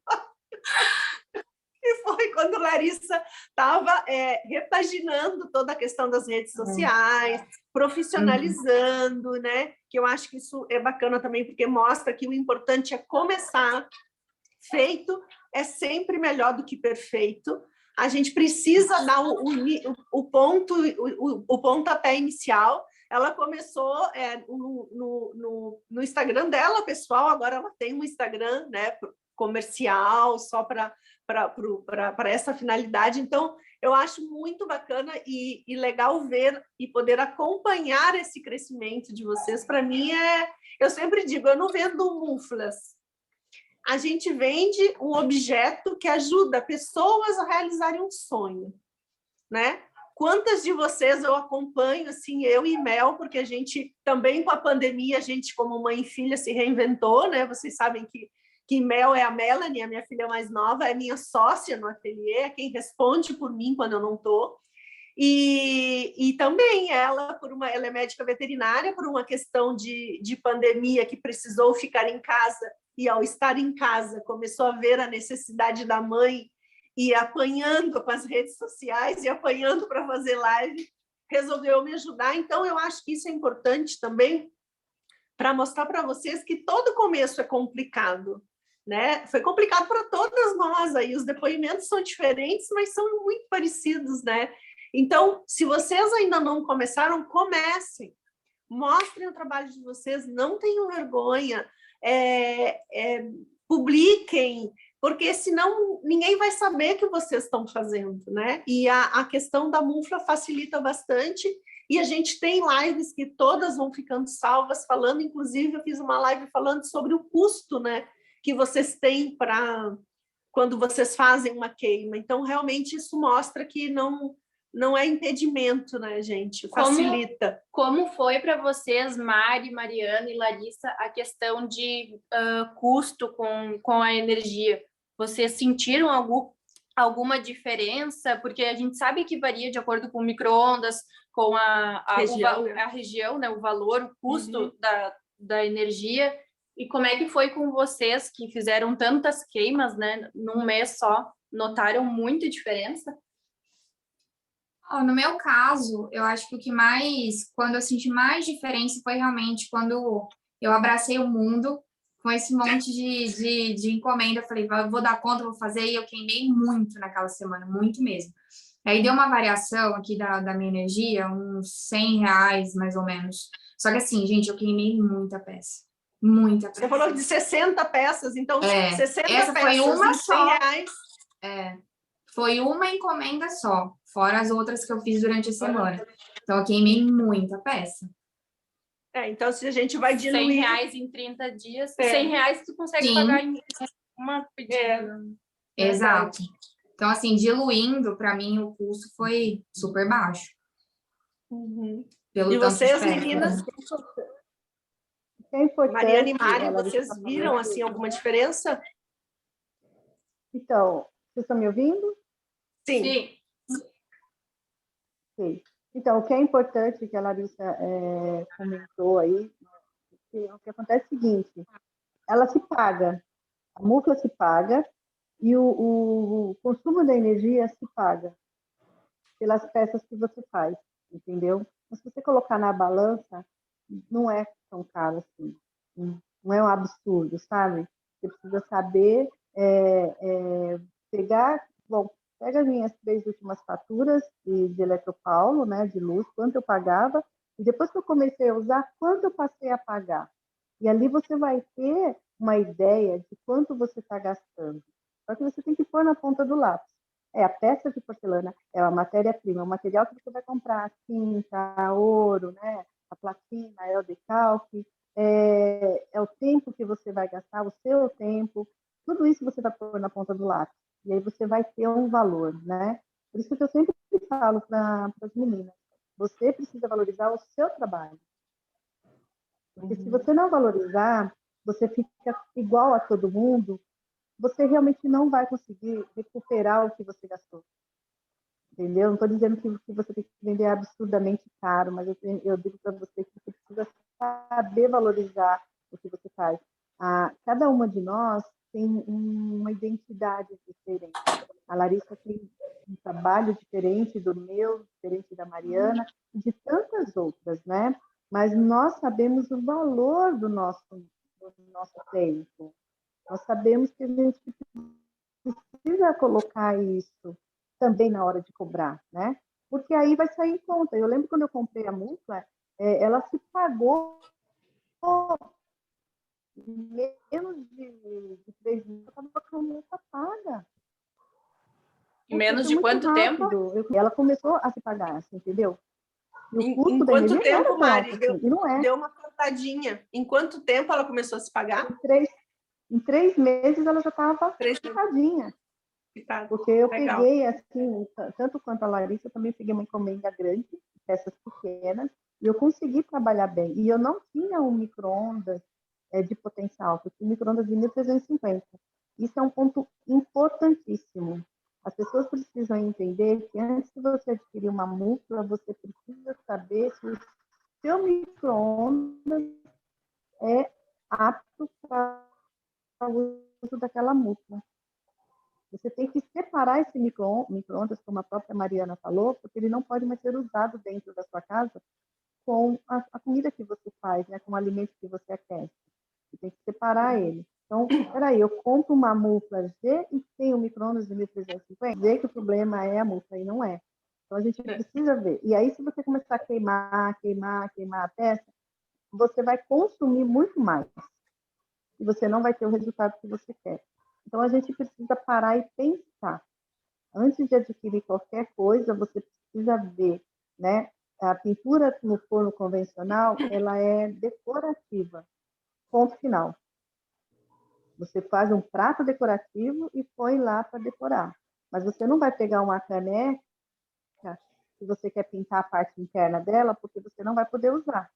E foi quando Larissa estava repaginando toda a questão das redes sociais, profissionalizando, né? Que eu acho que isso é bacana também, porque mostra que o importante é começar. Feito é sempre melhor do que perfeito. A gente precisa dar o pontapé inicial. Ela começou no Instagram dela, pessoal, agora ela tem um Instagram, né, comercial, só para essa finalidade. Então, eu acho muito bacana e legal ver e poder acompanhar esse crescimento de vocês. Para mim, eu sempre digo, eu não vendo muflas. A gente vende um objeto que ajuda pessoas a realizarem um sonho, né? Quantas de vocês eu acompanho, assim, eu e Mel, porque a gente também com a pandemia, a gente como mãe e filha se reinventou, né? Vocês sabem que Mel é a Melanie, a minha filha mais nova, é minha sócia no ateliê, é quem responde por mim quando eu não estou. E também ela é médica veterinária, por uma questão de pandemia, que precisou ficar em casa, e ao estar em casa começou a ver a necessidade da mãe e apanhando com as redes sociais e apanhando para fazer live, resolveu me ajudar. Então, eu acho que isso é importante também para mostrar para vocês que todo começo é complicado, né? Foi complicado para todas nós aí, os depoimentos são diferentes, mas são muito parecidos, né? Então, se vocês ainda não começaram, comecem, mostrem o trabalho de vocês, não tenham vergonha, publiquem, porque senão ninguém vai saber que vocês estão fazendo, né? E a questão da mufla facilita bastante, e a gente tem lives que todas vão ficando salvas, falando, inclusive eu fiz uma live falando sobre o custo, né, que vocês têm para quando vocês fazem uma queima. Então, realmente, isso mostra que não é impedimento, né, gente? Facilita. Como foi para vocês, Mari, Mariana e Larissa, a questão de custo com a energia? Vocês sentiram alguma diferença? Porque a gente sabe que varia de acordo com o micro-ondas, com a região, né? O valor, o custo da energia. E como é que foi com vocês que fizeram tantas queimas, né, num mês só? Notaram muita diferença? No meu caso, eu acho que quando eu senti mais diferença foi realmente quando eu abracei o mundo com esse monte de encomenda. Eu falei, vou dar conta, vou fazer, e eu queimei muito naquela semana, muito mesmo. Aí deu uma variação aqui da minha energia, uns R$100 mais ou menos. Só que assim, gente, eu queimei muita peça. Muita peça. Você falou de 60 peças, então 60 essa peças, foi uma só. R$100. Foi uma encomenda só, fora as outras que eu fiz durante a semana. Então, eu queimei muita peça. Então, se a gente vai diluir... R$100 em 30 dias, R$100 tu consegue pagar em uma pedida. Exato. Então, assim, diluindo, para mim, o custo foi super baixo. E vocês, meninas? É importante, Mariana e Mari, vocês viram, assim, alguma diferença? Então, vocês estão me ouvindo? Sim. Sim. Então, o que é importante que a Larissa comentou aí, o que acontece é o seguinte, ela se paga, a mufla se paga e o consumo da energia se paga pelas peças que você faz, entendeu? Mas se você colocar na balança, não é tão caro assim, não é um absurdo, sabe? Você precisa saber pega as minhas 3 últimas faturas de Eletropaulo, né, de luz, quanto eu pagava, e depois que eu comecei a usar, quanto eu passei a pagar. E ali você vai ter uma ideia de quanto você está gastando. Só que você tem que pôr na ponta do lápis. A peça de porcelana é a matéria-prima, o material que você vai comprar, a tinta, ouro, né, a platina, o decalque, é o tempo que você vai gastar, o seu tempo, tudo isso você vai pôr na ponta do lápis. E aí você vai ter um valor, né? Por isso que eu sempre falo para as meninas, você precisa valorizar o seu trabalho. Porque se você não valorizar, você fica igual a todo mundo, você realmente não vai conseguir recuperar o que você gastou. Entendeu? Não estou dizendo que você tem que vender absurdamente caro, mas eu digo para você que você precisa saber valorizar o que você faz. Cada uma de nós tem uma identidade diferente. A Larissa tem um trabalho diferente do meu, diferente da Mariana, e de tantas outras, né? Mas nós sabemos o valor do nosso tempo. Nós sabemos que a gente precisa colocar isso também na hora de cobrar, né? Porque aí vai sair em conta. Eu lembro quando eu comprei a multa, ela se pagou em menos de 3 meses, eu estava com a multa paga. Em menos de quanto tempo? Ela começou a se pagar, assim, entendeu? E o custo da energia não era Mari, assim, e não é. Deu uma cortadinha. Em quanto tempo ela começou a se pagar? Em 3 meses ela já estava cortadinha. Porque eu peguei, assim, tanto quanto a Larissa, eu também peguei uma encomenda grande, peças pequenas, e eu consegui trabalhar bem. E eu não tinha um micro-ondas de potencial, porque o micro-ondas de 1.350. Isso é um ponto importantíssimo. As pessoas precisam entender que antes de você adquirir uma múltipla, você precisa saber se o seu micro-ondas é apto para o uso daquela múltipla. Você tem que separar esse micro-ondas, como a própria Mariana falou, porque ele não pode mais ser usado dentro da sua casa com a comida que você faz, né, com o alimento que você aquece. Você tem que separar ele. Então, peraí, eu compro uma múltipla G e tenho um micro-ondas de 1.350? Dizer que o problema é a múltipla, e não é. Então, a gente precisa ver. E aí, se você começar a queimar a peça, você vai consumir muito mais. E você não vai ter o resultado que você quer. Então, a gente precisa parar e pensar. Antes de adquirir qualquer coisa, você precisa ver, né? A pintura no forno convencional, ela é decorativa. Ponto final. Você faz um prato decorativo e põe lá para decorar. Mas você não vai pegar uma caneca se você quer pintar a parte interna dela, porque você não vai poder usar,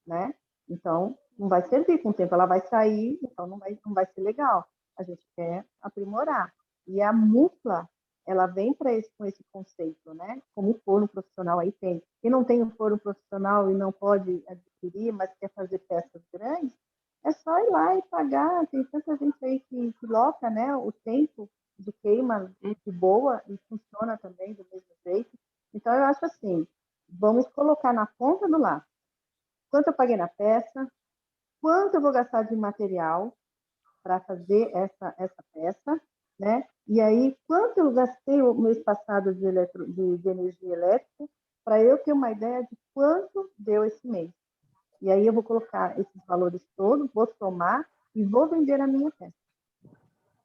né? Então, não vai servir com o tempo, ela vai sair, então não vai ser legal. A gente quer aprimorar. E a múltipla, ela vem com esse conceito, né? Como o forno profissional aí tem. Quem não tem um forno profissional e não pode adquirir, mas quer fazer peças grandes, é só ir lá e pagar. Tem tanta gente aí que loca, né, o tempo de queima de boa e funciona também do mesmo jeito. Então, eu acho assim, vamos colocar na ponta do lápis quanto eu paguei na peça, quanto eu vou gastar de material para fazer essa peça, né? E aí, quanto eu gastei o mês passado de energia elétrica, para eu ter uma ideia de quanto deu esse mês. E aí eu vou colocar esses valores todos, vou somar e vou vender a minha peça.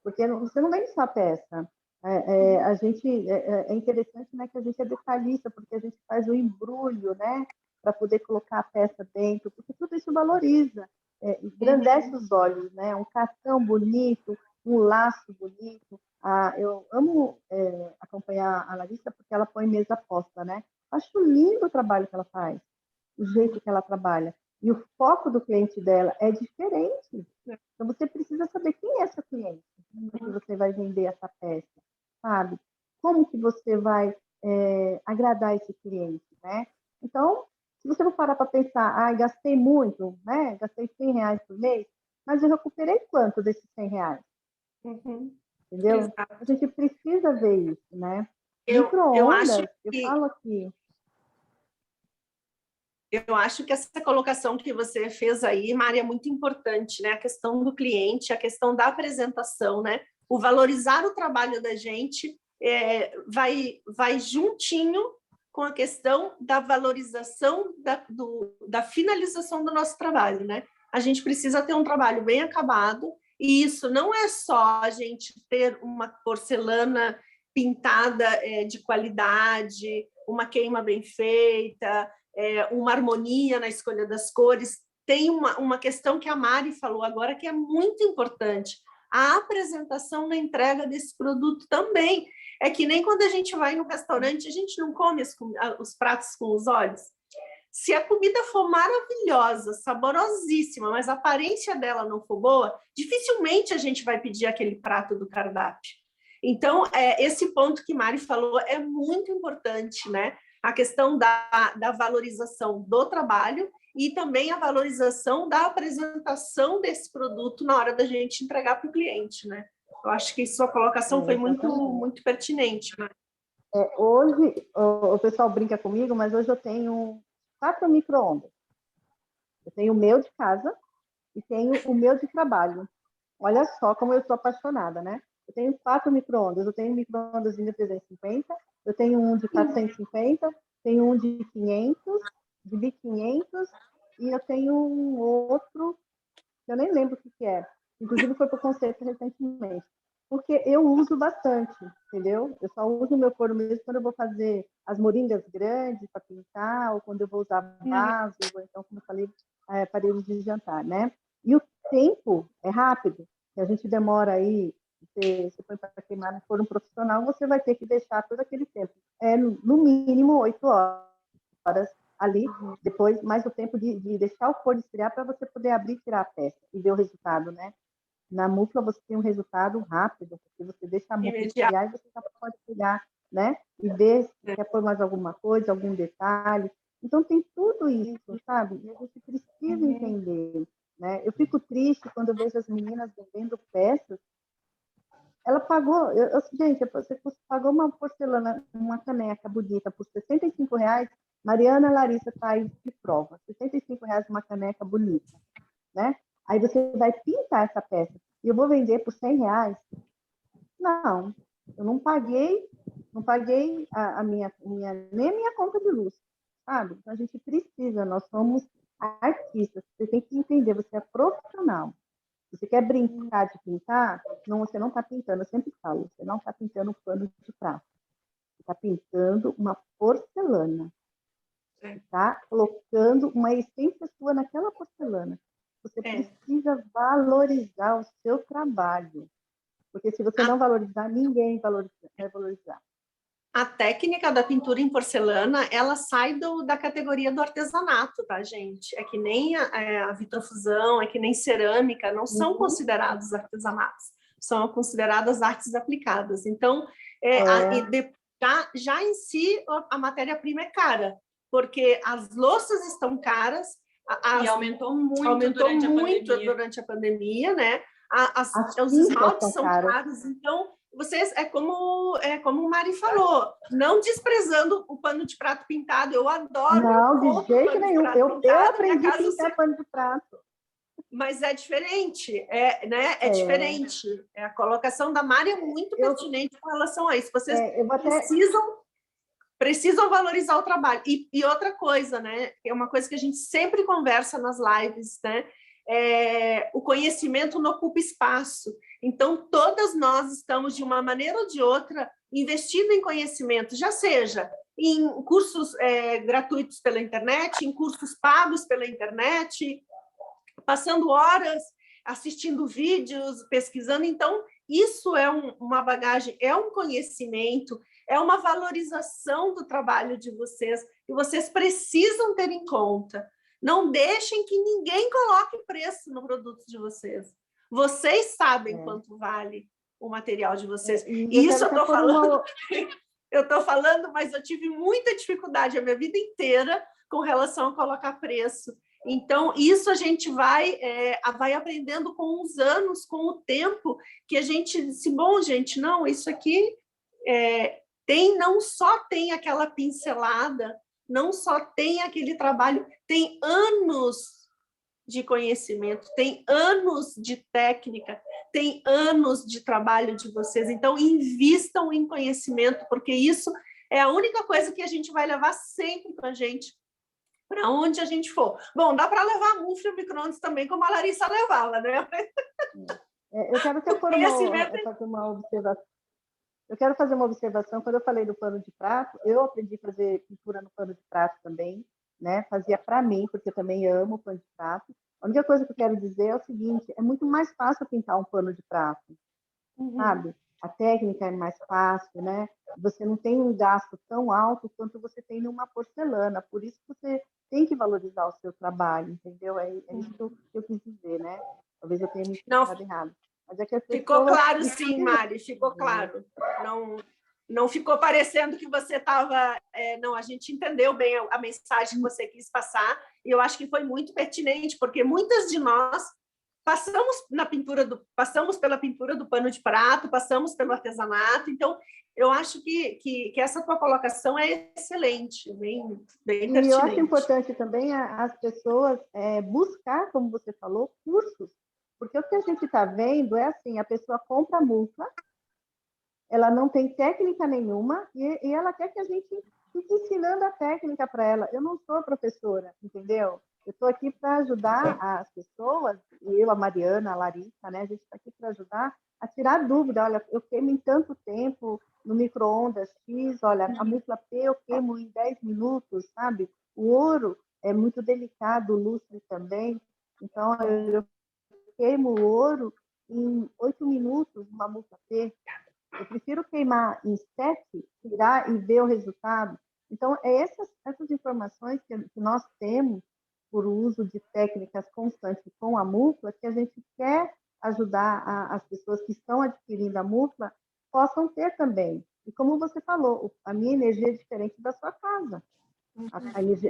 Porque você não vende só a peça. É interessante, né, que a gente é detalhista, porque a gente faz o embrulho, né, para poder colocar a peça dentro, porque tudo isso valoriza, engrandece os olhos, né? Um cartão bonito, um laço bonito. Eu amo acompanhar a Larissa porque ela põe mesa posta, né? Acho lindo o trabalho que ela faz, o jeito que ela trabalha. E o foco do cliente dela é diferente. Então, você precisa saber quem é essa cliente, que você vai vender essa peça, sabe? Como que você vai agradar esse cliente, né? Então, se você for parar para pensar, gastei muito, né? Gastei R$100 por mês, mas eu recuperei quanto desses R$100? Entendeu? Exato. A gente precisa ver isso, né? Eu acho que essa colocação que você fez aí, Mari, é muito importante, né? A questão do cliente, a questão da apresentação, né? O valorizar o trabalho da gente vai juntinho com a questão da valorização da finalização do nosso trabalho, né? A gente precisa ter um trabalho bem acabado, e isso não é só a gente ter uma porcelana pintada de qualidade, uma queima bem feita, uma harmonia na escolha das cores. Tem uma questão que a Mari falou agora que é muito importante, a apresentação na entrega desse produto também. É que nem quando a gente vai no restaurante, a gente não come os pratos com os olhos. Se a comida for maravilhosa, saborosíssima, mas a aparência dela não for boa, dificilmente a gente vai pedir aquele prato do cardápio. Então, esse ponto que Mari falou é muito importante, né? A questão da valorização do trabalho e também a valorização da apresentação desse produto na hora da gente entregar para o cliente, né? Eu acho que sua colocação foi muito pertinente, né? Hoje, o pessoal brinca comigo, mas hoje eu tenho 4 micro-ondas. Eu tenho o meu de casa e tenho o meu de trabalho. Olha só como eu sou apaixonada, né? Eu tenho 4 micro-ondas. Eu tenho um micro-ondas de 350, eu tenho um de 450, tenho um de 500, de 1500, e eu tenho um outro, que eu nem lembro o que é. Inclusive foi para o conceito recentemente. Porque eu uso bastante, entendeu? Eu só uso o meu forno mesmo quando eu vou fazer as moringas grandes para pintar, ou quando eu vou usar vaso, ou então, como eu falei, aparelhos de jantar, né? E o tempo é rápido. Se a gente demora aí, você põe para queimar no forno profissional, você vai ter que deixar todo aquele tempo. No mínimo 8 horas ali, depois mais o tempo de deixar o forno esfriar para você poder abrir e tirar a peça e ver o resultado, né? Na mufla você tem um resultado rápido, porque você deixa a mufla esfriar e você já pode pegar, né? E ver se quer pôr mais alguma coisa, algum detalhe. Então tem tudo isso, sabe? E a gente precisa entender, né? Eu fico triste quando eu vejo as meninas vendendo peças. Ela pagou, gente, você pagou uma porcelana, uma caneca bonita por R$65, Mariana Larissa está aí de prova, R$65 uma caneca bonita, né? Aí você vai pintar essa peça e eu vou vender por R$100? Não, eu não paguei nem a minha conta de luz, sabe? Então a gente precisa, nós somos artistas, você tem que entender, você é profissional. Se você quer brincar de pintar, você não está pintando, eu sempre falo, você não está pintando um pano de prato, você está pintando uma porcelana, você está colocando uma essência sua naquela porcelana. Você precisa valorizar o seu trabalho. Porque se você não valorizar, ninguém vai valorizar. A técnica da pintura em porcelana, ela sai da categoria do artesanato, tá, gente? É que nem a vitrofusão, é que nem cerâmica, não são considerados artesanatos, são consideradas artes aplicadas. Então, já em si, a matéria-prima é cara, porque as louças estão caras, e aumentou muito durante a pandemia, né? Os esmaltes são caros, então vocês como o Mari falou, não desprezando o pano de prato pintado, eu adoro. Não, de jeito nenhum. Eu aprendi a pintar pano de prato. Mas é diferente, né? É diferente. A colocação da Mari é muito pertinente com relação a isso. Vocês precisam valorizar o trabalho. E outra coisa, né? É uma coisa que a gente sempre conversa nas lives, né? O conhecimento não ocupa espaço. Então, todas nós estamos, de uma maneira ou de outra, investindo em conhecimento, já seja em cursos gratuitos pela internet, em cursos pagos pela internet, passando horas assistindo vídeos, pesquisando. Então, isso é uma bagagem, é um conhecimento, é uma valorização do trabalho de vocês, e vocês precisam ter em conta. Não deixem que ninguém coloque preço no produto de vocês. Vocês sabem quanto vale o material de vocês. Isso eu estou falando. Eu estou falando, mas eu tive muita dificuldade a minha vida inteira com relação a colocar preço. Então, isso a gente vai aprendendo com os anos, com o tempo, que a gente disse, bom, gente, não, isso aqui não só tem aquela pincelada, não só tem aquele trabalho, tem anos de conhecimento, tem anos de técnica, tem anos de trabalho de vocês. Então, invistam em conhecimento, porque isso é a única coisa que a gente vai levar sempre com a gente, para onde a gente for. Bom, dá para levar a mufla e micro-ondas também, como a Larissa levava, né? Eu quero fazer uma observação. Eu quero fazer uma observação. Quando eu falei do pano de prato, eu aprendi a fazer pintura no pano de prato também, né? Fazia para mim, porque eu também amo pano de prato. A única coisa que eu quero dizer é o seguinte: é muito mais fácil pintar um pano de prato, sabe? a técnica é mais fácil, né? Você não tem um gasto tão alto quanto você tem numa porcelana, por isso você tem que valorizar o seu trabalho, entendeu? É isso que eu quis dizer, né? Talvez eu tenha me explicado errado. Mas é que as ficou pessoas... claro, sim, Mari, ficou claro. Não ficou parecendo que você estava... não, a gente entendeu bem a mensagem que você quis passar, e eu acho que foi muito pertinente, porque muitas de nós passamos pela pintura do pano de prato, passamos pelo artesanato, então eu acho que essa tua colocação é excelente, bem pertinente. E eu acho importante também as pessoas buscar, como você falou, cursos, porque o que a gente está vendo é assim, a pessoa compra a mufla, ela não tem técnica nenhuma e ela quer que a gente fique ensinando a técnica para ela. Eu não sou professora, entendeu? Eu estou aqui para ajudar as pessoas, e eu, a Mariana, a Larissa, né? A gente está aqui para ajudar a tirar dúvida. Olha, eu queimo em tanto tempo no micro-ondas X, olha, a mufla P eu queimo em 10 minutos, sabe? O ouro é muito delicado, o lustre também. Então, eu queimo o ouro em 8 minutos, uma mufla P. Eu prefiro queimar em 7, tirar e ver o resultado. Então, essas informações que nós temos por uso de técnicas constantes com a mufla, que a gente quer ajudar as pessoas que estão adquirindo a mufla possam ter também. E como você falou, a minha energia é diferente da sua casa.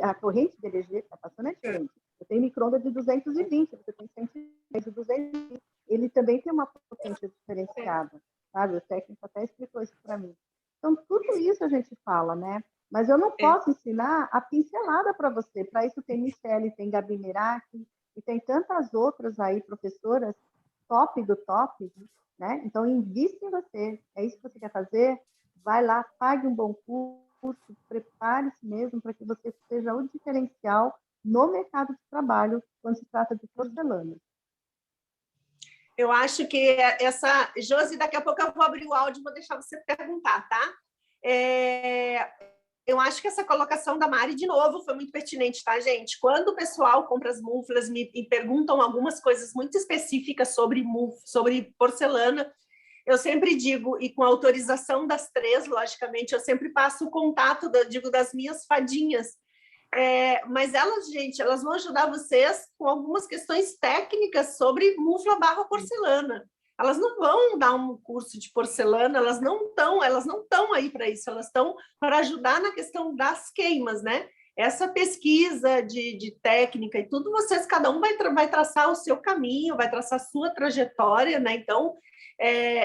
A corrente de energia que está passando é diferente. Eu tenho micro-ondas de 220, você tem 110 de 220. Ele também tem uma potência diferenciada, sabe? O técnico até explicou isso para mim. Então, tudo isso a gente fala, né? Mas eu não posso ensinar a pincelada para você. Para isso tem Michele, tem Gabi Meraki, e tem tantas outras aí, professoras top do top, né? Então, invista em você. É isso que você quer fazer? Vai lá, pague um bom curso, prepare-se mesmo para que você seja o diferencial no mercado de trabalho quando se trata de porcelana. Eu acho que Josi, daqui a pouco eu vou abrir o áudio e vou deixar você perguntar, tá? Eu acho que essa colocação da Mari, de novo, foi muito pertinente, tá, gente? Quando o pessoal compra as muflas, me perguntam algumas coisas muito específicas sobre porcelana, eu sempre digo, e com a autorização das 3, logicamente, eu sempre passo o contato, das minhas fadinhas. Mas elas vão ajudar vocês com algumas questões técnicas sobre mufla / porcelana. Elas não vão dar um curso de porcelana, elas não estão aí para isso, elas estão para ajudar na questão das queimas, né? Essa pesquisa de técnica e tudo, cada um vai traçar o seu caminho, vai traçar a sua trajetória, né? Então,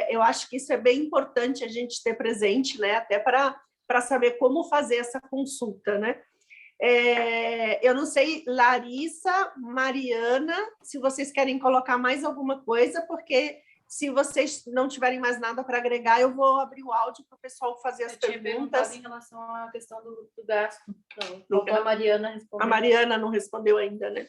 eu acho que isso é bem importante a gente ter presente, né? Até para saber como fazer essa consulta, né? Eu não sei, Larissa, Mariana, se vocês querem colocar mais alguma coisa, porque se vocês não tiverem mais nada para agregar, eu vou abrir o áudio para o pessoal fazer as perguntas. Em relação à questão do gasto. Faltou a Mariana responder. A Mariana não respondeu ainda, né?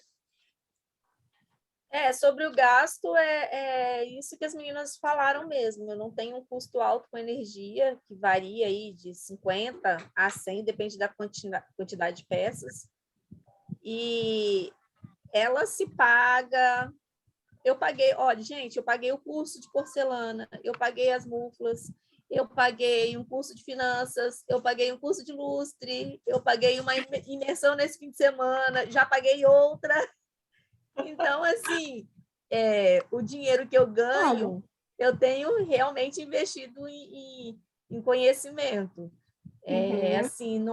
Sobre o gasto, é isso que as meninas falaram mesmo. Eu não tenho um custo alto com energia, que varia aí de 50 a 100, depende da quantidade de peças. E ela se paga... Eu paguei, olha, gente, eu paguei o curso de porcelana, eu paguei as muflas, eu paguei um curso de finanças, eu paguei um curso de lustre, eu paguei uma imersão nesse fim de semana, já paguei outra... Então, assim, o dinheiro que eu ganho, eu tenho realmente investido em conhecimento. Assim,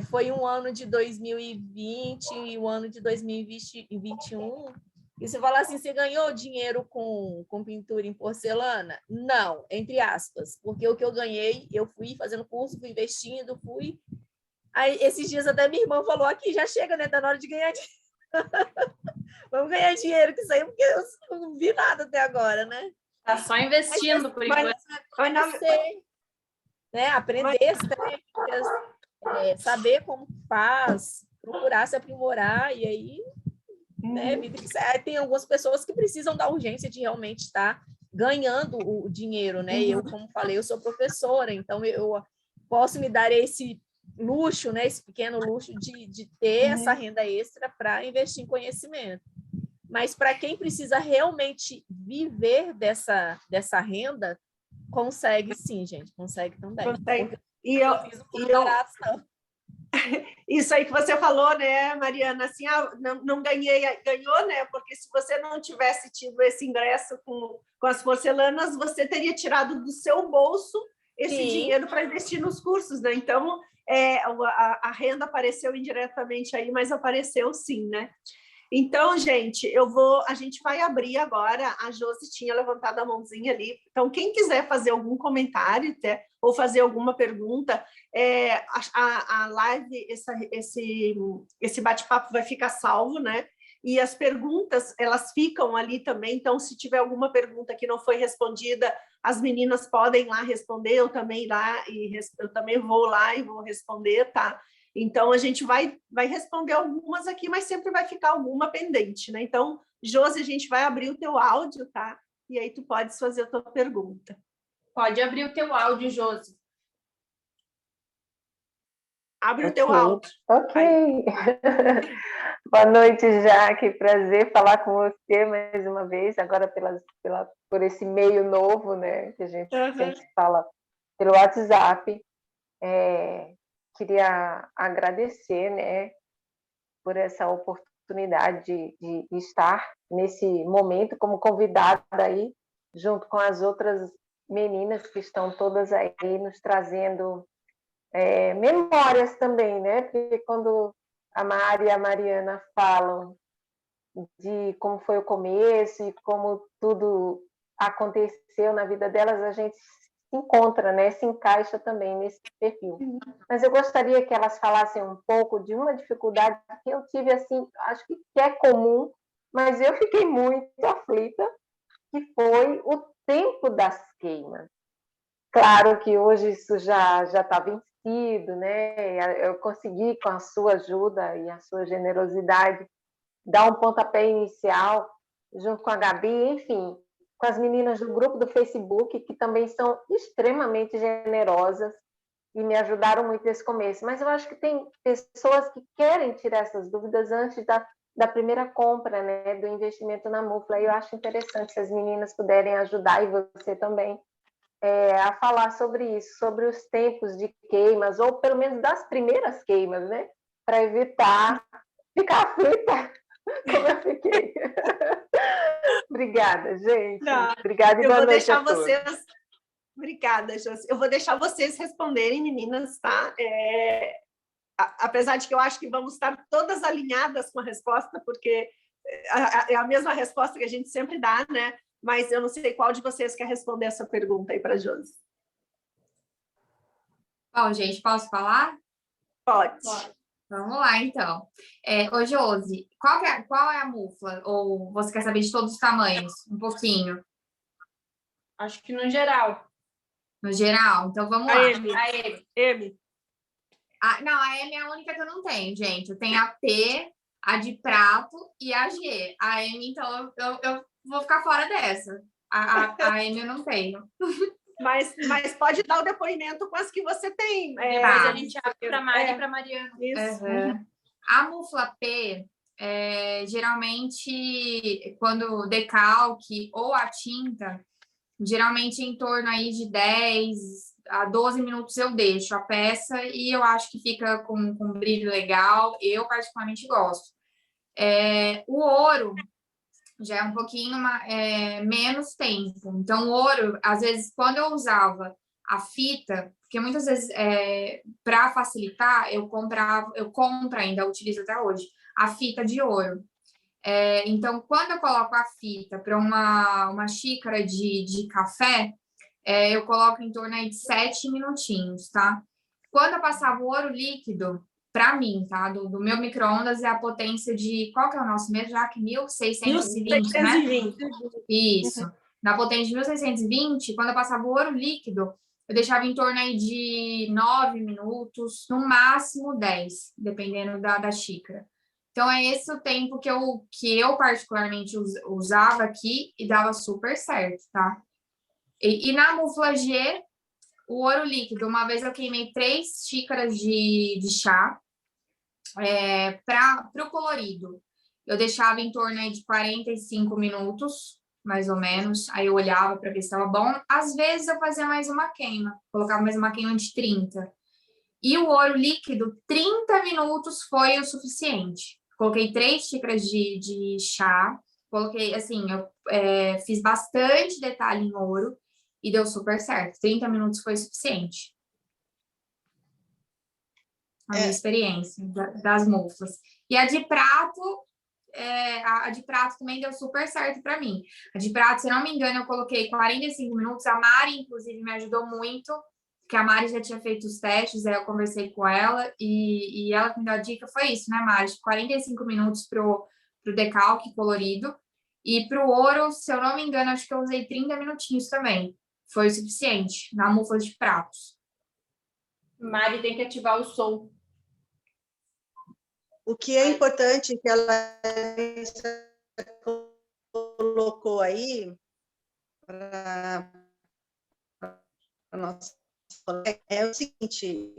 foi um ano de 2020 e o ano de 2021. E você fala assim, você ganhou dinheiro com pintura em porcelana? Não, entre aspas, porque o que eu ganhei, eu fui fazendo curso, fui investindo, Aí, esses dias até minha irmã falou, aqui, já chega, né? Tá na hora de ganhar dinheiro. Vamos ganhar dinheiro com isso aí, porque eu não vi nada até agora, né? Tá só investindo, por enquanto. Aprender as técnicas, saber como faz, procurar se aprimorar, e aí, né, tem algumas pessoas que precisam da urgência de realmente estar ganhando o dinheiro, né? Eu, como falei, eu sou professora, então eu posso me dar esse luxo, né, esse pequeno luxo de ter essa renda extra para investir em conhecimento. Mas para quem precisa realmente viver dessa renda, Consegue sim, gente, consegue também. Consegue. E Eu fiz um barato, não. Isso aí que você falou, né, Mariana, assim, não ganhei, ganhou, né, porque se você não tivesse tido esse ingresso com as porcelanas, você teria tirado do seu bolso esse dinheiro para investir nos cursos, né, então a renda apareceu indiretamente aí, mas apareceu sim, né. Então, gente, a gente vai abrir agora. A Josi tinha levantado a mãozinha ali. Então, quem quiser fazer algum comentário ou fazer alguma pergunta, a live, esse bate-papo vai ficar salvo, né? E as perguntas, elas ficam ali também. Então, se tiver alguma pergunta que não foi respondida, as meninas podem lá responder. Eu também vou lá e vou responder, tá? Então, a gente vai responder algumas aqui, mas sempre vai ficar alguma pendente, né? Então, Josi, a gente vai abrir o teu áudio, tá? E aí tu podes fazer a tua pergunta. Pode abrir o teu áudio, Josi. Abre o teu áudio. Ok. Boa noite, Jaque. Prazer falar com você mais uma vez, agora por esse meio novo, né? Que a gente sempre fala pelo WhatsApp. Queria agradecer, né, por essa oportunidade de estar nesse momento como convidada aí, junto com as outras meninas que estão todas aí nos trazendo memórias também, né? Porque quando a Mari e a Mariana falam de como foi o começo e como tudo aconteceu na vida delas, a gente se encontra, né? Se encaixa também nesse perfil. Mas eu gostaria que elas falassem um pouco de uma dificuldade que eu tive, assim, acho que é comum, mas eu fiquei muito aflita, que foi o tempo das queimas. Claro que hoje isso já está vencido, né? Eu consegui, com a sua ajuda e a sua generosidade, dar um pontapé inicial, junto com a Gabi, enfim, com as meninas do grupo do Facebook, que também são extremamente generosas e me ajudaram muito nesse começo. Mas eu acho que tem pessoas que querem tirar essas dúvidas antes da primeira compra, né, do investimento na Mufla. E eu acho interessante se as meninas puderem ajudar, e você também, a falar sobre isso, sobre os tempos de queimas, ou pelo menos das primeiras queimas, né, para evitar ficar aflita como eu fiquei. Obrigada, gente. Obrigada e boa noite a todos. Obrigada, Josi. Eu vou deixar vocês responderem, meninas, tá? Apesar de que eu acho que vamos estar todas alinhadas com a resposta, porque é a mesma resposta que a gente sempre dá, né? Mas eu não sei qual de vocês quer responder essa pergunta aí para a Josi. Bom, gente, posso falar? Pode. Vamos lá, então. Ô, Josi, qual é a Mufla? Ou você quer saber de todos os tamanhos? Um pouquinho. Acho que no geral. No geral? Então, vamos lá. A M. Não, a M é a única que eu não tenho, gente. Eu tenho a P, a de prato e a G. A M, então, eu vou ficar fora dessa. A M eu não tenho. Mas pode dar o depoimento com as que você tem. Depois a gente abre para a Mari e para a Mariana. Isso. A Mufla P, geralmente, quando decalque ou a tinta, geralmente em torno aí de 10 a 12 minutos eu deixo a peça e eu acho que fica com um brilho legal. Eu particularmente gosto. O ouro já é um pouquinho menos tempo. Então, o ouro, às vezes, quando eu usava a fita, porque muitas vezes, para facilitar, eu compro ainda, utilizo até hoje, a fita de ouro. Então, quando eu coloco a fita para uma xícara de café, eu coloco em torno aí de 7 minutinhos, tá? Quando eu passava o ouro líquido, para mim, tá? Do meu micro-ondas é a potência de... Qual que é o nosso mesmo? Já que 1620, né? 1620. Isso. Na potência de 1620, quando eu passava o ouro líquido, eu deixava em torno aí de 9 minutos, no máximo 10, dependendo da xícara. Então, é esse o tempo que eu particularmente usava aqui e dava super certo, tá? E na Mufla G, o ouro líquido, uma vez eu queimei 3 xícaras de chá para o colorido. Eu deixava em torno aí de 45 minutos, mais ou menos. Aí eu olhava para ver se estava bom. Às vezes eu fazia mais uma queima, colocava mais uma queima de 30. E o ouro líquido, 30 minutos foi o suficiente. Coloquei 3 xícaras de chá. Coloquei, assim, eu fiz bastante detalhe em ouro e deu super certo. 30 minutos foi suficiente. A minha experiência das muflas. E a de prato, a de prato também deu super certo para mim. A de prato, se eu não me engano, eu coloquei 45 minutos. A Mari, inclusive, me ajudou muito, porque a Mari já tinha feito os testes, aí eu conversei com ela, e ela que me deu a dica foi isso, né, Mari? 45 minutos pro decalque colorido. E para o ouro, se eu não me engano, acho que eu usei 30 minutinhos também. Foi o suficiente, na mufla de pratos. Mari tem que ativar o som. O que é importante que ela colocou aí para a nossa colega é o seguinte: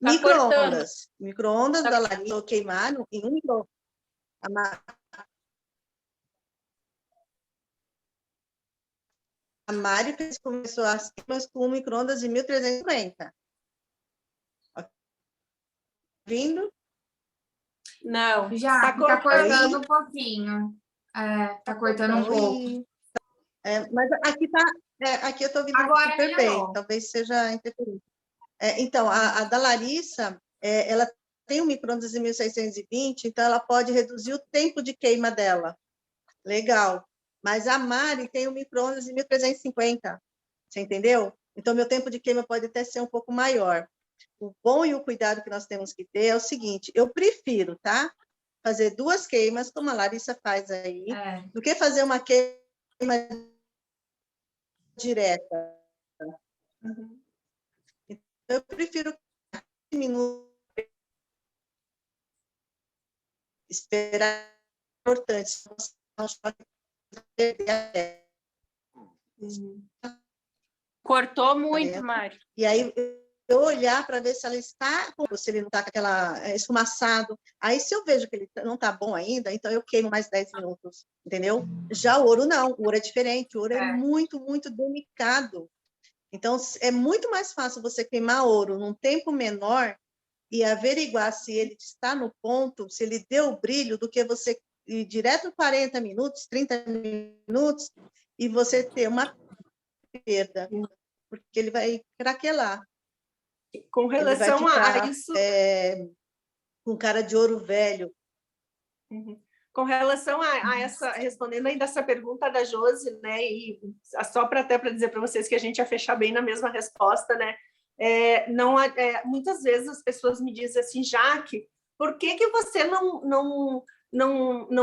Tá micro-ondas. Micro-ondas Tá. da Larissa queimaram em um micro. A Mari começou as queimas com um micro-ondas de 1350. Vindo? Não, Já, tá cortando um pouquinho. Tá cortando um pouco. Mas aqui tá. Aqui eu estou ouvindo Agora super melhorou. bem, talvez seja interferência. Então, a da Larissa, ela tem um micro-ondas de 1620, então ela pode reduzir o tempo de queima dela. Legal. Mas a Mari tem um micro-ondas de 1350, você entendeu? Então, meu tempo de queima pode até ser um pouco maior. O bom e o cuidado que nós temos que ter é o seguinte: eu prefiro, tá? Fazer 2 queimas, como a Larissa faz aí, do que fazer uma queima direta. Uhum. Eu prefiro minutos, esperar, é importante. Cortou muito, Mari. E aí eu olhar para ver se ela está, se ele não está com aquela esfumaçado. Aí se eu vejo que ele não está bom ainda, então eu queimo mais 10 minutos, entendeu? Já o ouro não, o ouro é diferente, o ouro é muito, muito delicado. Então é muito mais fácil você queimar ouro num tempo menor e averiguar se ele está no ponto, se ele deu brilho, do que você ir direto 40 minutos, 30 minutos, e você ter uma perda, porque ele vai craquelar. Com relação a isso... com cara de ouro velho. Uhum. Com relação a essa, respondendo ainda essa pergunta da Josi, né, e só até para dizer para vocês que a gente ia fechar bem na mesma resposta, né, muitas vezes as pessoas me dizem assim: Jaque, por que você não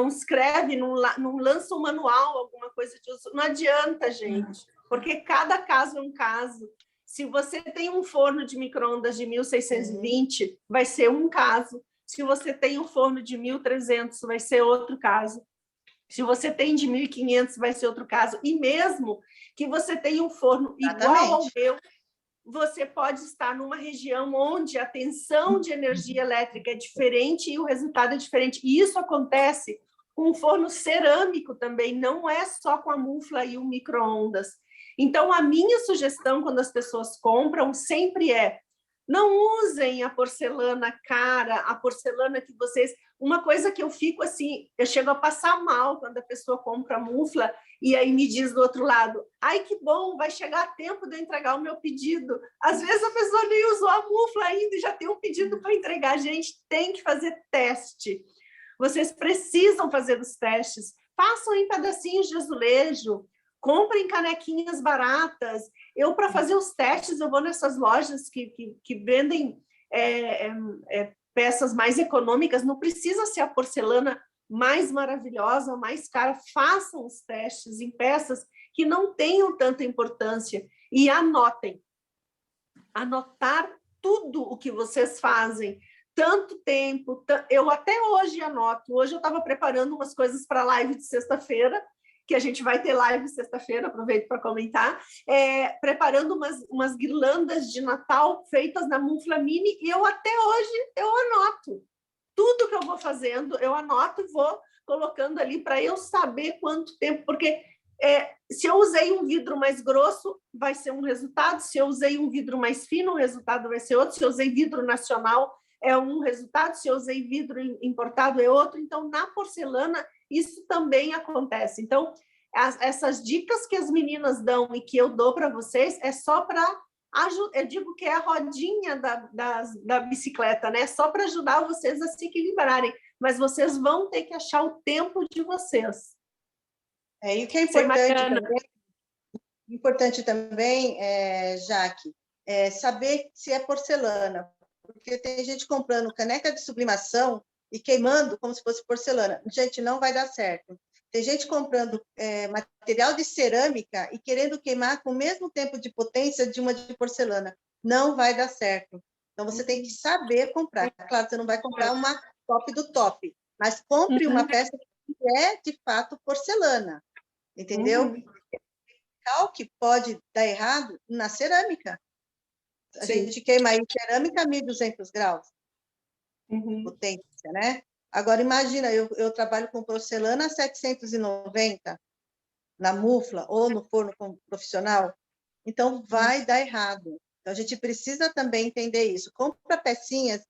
escreve, não lança um manual, alguma coisa de uso? Não adianta, gente, porque cada caso é um caso. Se você tem um forno de micro-ondas de 1620, vai ser um caso. Se você tem um forno de 1300, vai ser outro caso. Se você tem de 1500, vai ser outro caso. E mesmo que você tenha um forno igual ao meu, você pode estar numa região onde a tensão de energia elétrica é diferente e o resultado é diferente. E isso acontece com um forno cerâmico também, não é só com a mufla e o micro-ondas. Então, a minha sugestão, quando as pessoas compram, sempre é: não usem a porcelana cara, a porcelana que vocês... Uma coisa que eu fico assim, eu chego a passar mal quando a pessoa compra a mufla e aí me diz do outro lado: ai, que bom, vai chegar a tempo de eu entregar o meu pedido. Às vezes a pessoa nem usou a mufla ainda e já tem um pedido para entregar. Gente, tem que fazer teste. Vocês precisam fazer os testes. Façam em pedacinhos de azulejo, comprem canequinhas baratas. Eu, para fazer os testes, eu vou nessas lojas que vendem peças mais econômicas. Não precisa ser a porcelana mais maravilhosa, mais cara. Façam os testes em peças que não tenham tanta importância e anotem. Anotar tudo o que vocês fazem. Tanto tempo, eu até hoje anoto. Hoje eu estava preparando umas coisas para a live de sexta-feira, que a gente vai ter live sexta-feira, aproveito para comentar, preparando umas guirlandas de Natal feitas na mufla mini, e eu até hoje eu anoto tudo tudo que eu vou fazendo, eu anoto e vou colocando ali para eu saber quanto tempo, porque se eu usei um vidro mais grosso, vai ser um resultado, se eu usei um vidro mais fino, o resultado vai ser outro, se eu usei vidro nacional, é um resultado, se eu usei vidro importado, é outro. Então, na porcelana, isso também acontece. Então, essas dicas que as meninas dão e que eu dou para vocês é só para ajudar, eu digo que é a rodinha da bicicleta, né? Só para ajudar vocês a se equilibrarem, mas vocês vão ter que achar o tempo de vocês. E o que é importante também, Jaque, é saber se é porcelana, porque tem gente comprando caneca de sublimação e queimando como se fosse porcelana. Gente, não vai dar certo. Tem gente comprando material de cerâmica e querendo queimar com o mesmo tempo de potência de uma de porcelana. Não vai dar certo. Então, você tem que saber comprar. Claro, você não vai comprar uma top do top, mas compre uma peça que é, de fato, porcelana. Entendeu? Que pode dar errado na cerâmica. A gente queima aí cerâmica a 1.200 graus. Potência, né? Agora, imagina, eu trabalho com porcelana a 790 na mufla ou no forno profissional, então vai dar errado. Então, a gente precisa também entender isso. Compra pecinhas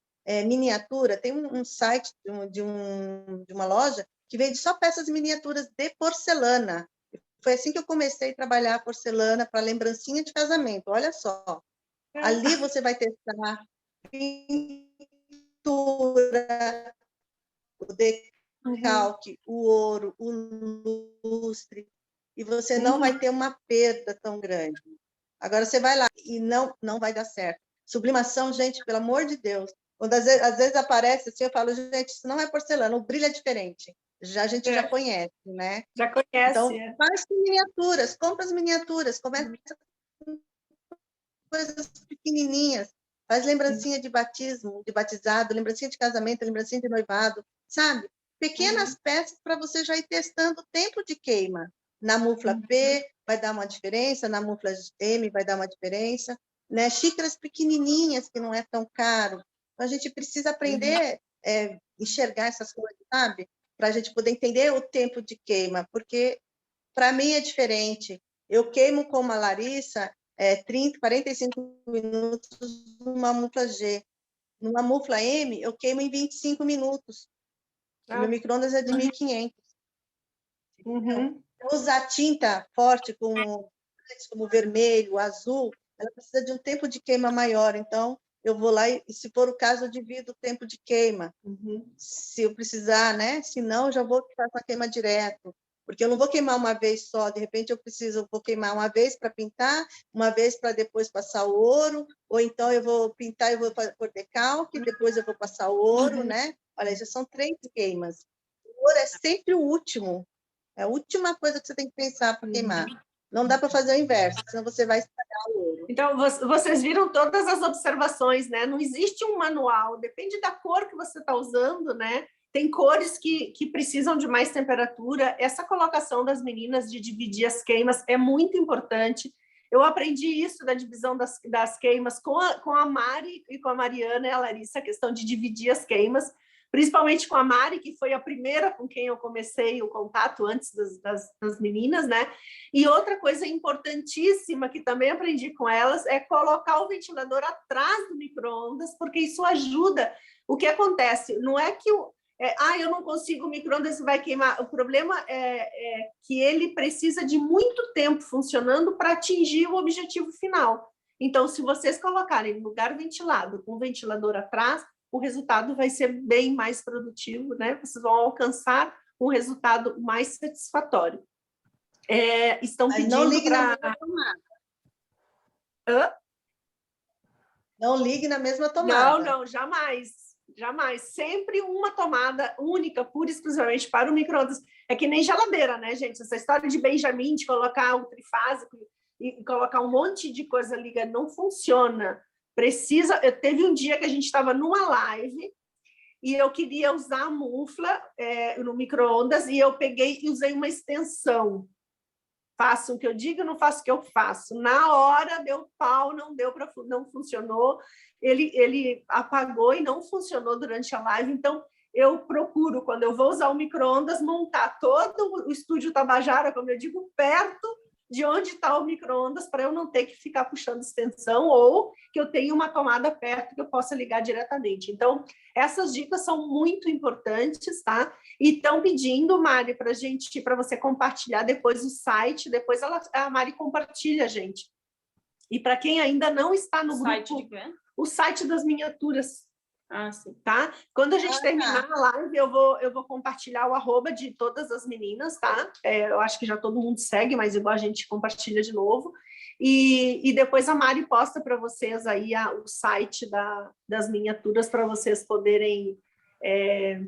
miniatura, tem um site de uma loja que vende só peças miniaturas de porcelana. Foi assim que eu comecei a trabalhar a porcelana para lembrancinha de casamento. Olha só. Ali você vai testar pintura, o decalque, o ouro, o lustre, e você não vai ter uma perda tão grande. Agora, você vai lá e não vai dar certo. Sublimação, gente, pelo amor de Deus. Quando às vezes aparece assim, eu falo, gente, isso não é porcelana, o brilho é diferente. A gente já conhece, né? Já conhece. Então, faz miniaturas, compra as miniaturas, começa com coisas pequenininhas, faz lembrancinha de batismo, de batizado, lembrancinha de casamento, lembrancinha de noivado, sabe? Pequenas peças para você já ir testando o tempo de queima. Na mufla P vai dar uma diferença, na mufla M vai dar uma diferença, né? Xícaras pequenininhas, que não é tão caro. Então, a gente precisa aprender a enxergar essas coisas, sabe? Para a gente poder entender o tempo de queima, porque para mim é diferente. Eu queimo como a Larissa 30, 45 minutos numa mufla G. Numa mufla M, eu queimo em 25 minutos. O meu micro-ondas é de 1.500. Usar tinta forte, como vermelho, azul, ela precisa de um tempo de queima maior. Então, eu vou lá e, se for o caso, eu divido o tempo de queima. Se eu precisar, né? Se não, eu já vou fazer uma queima direto. Porque eu não vou queimar uma vez só. De repente, eu vou queimar uma vez para pintar, uma vez para depois passar o ouro, ou então eu vou pintar e vou pôr decalque, depois eu vou passar o ouro, né? Olha, já são 3 queimas. O ouro é sempre o último. É a última coisa que você tem que pensar para queimar. Não dá para fazer o inverso, senão você vai estragar o ouro. Então, vocês viram todas as observações, né? Não existe um manual, depende da cor que você está usando, né? Tem cores que precisam de mais temperatura. Essa colocação das meninas de dividir as queimas é muito importante. Eu aprendi isso da divisão das queimas com a Mari e com a Mariana e a Larissa, a questão de dividir as queimas, principalmente com a Mari, que foi a primeira com quem eu comecei o contato antes das meninas, né? E outra coisa importantíssima que também aprendi com elas é colocar o ventilador atrás do micro-ondas, porque isso ajuda. O que acontece? Não é que eu não consigo, o micro-ondas vai queimar. O problema é que ele precisa de muito tempo funcionando para atingir o objetivo final. Então, se vocês colocarem no lugar ventilado, com o ventilador atrás, o resultado vai ser bem mais produtivo, né? Vocês vão alcançar um resultado mais satisfatório. Estão pedindo não ligue na mesma tomada. Não ligue na mesma tomada. Não, jamais. Jamais. Sempre uma tomada única, pura e exclusivamente para o micro-ondas. É que nem geladeira, né, gente? Essa história de Benjamin, de colocar o trifásico e colocar um monte de coisa ligada, não funciona. Teve um dia que a gente estava numa live e eu queria usar a mufla no micro-ondas e eu peguei e usei uma extensão. Faço o que eu digo, não faço o que eu faço. Na hora deu pau, não funcionou. Ele apagou e não funcionou durante a live. Então, eu procuro, quando eu vou usar o micro-ondas, montar todo o estúdio Tabajara, como eu digo, perto de onde está o micro-ondas, para eu não ter que ficar puxando extensão, ou que eu tenha uma tomada perto que eu possa ligar diretamente. Então, essas dicas são muito importantes, tá? E estão pedindo, Mari, para você compartilhar depois o site, depois a Mari compartilha, gente. E para quem ainda não está no grupo, o site das miniaturas. Ah, sim. Tá? Quando a gente terminar a live, eu vou compartilhar o @, de todas as meninas, tá? Eu acho que já todo mundo segue, mas igual a gente compartilha de novo. E depois a Mari posta para vocês aí o site das miniaturas para vocês poderem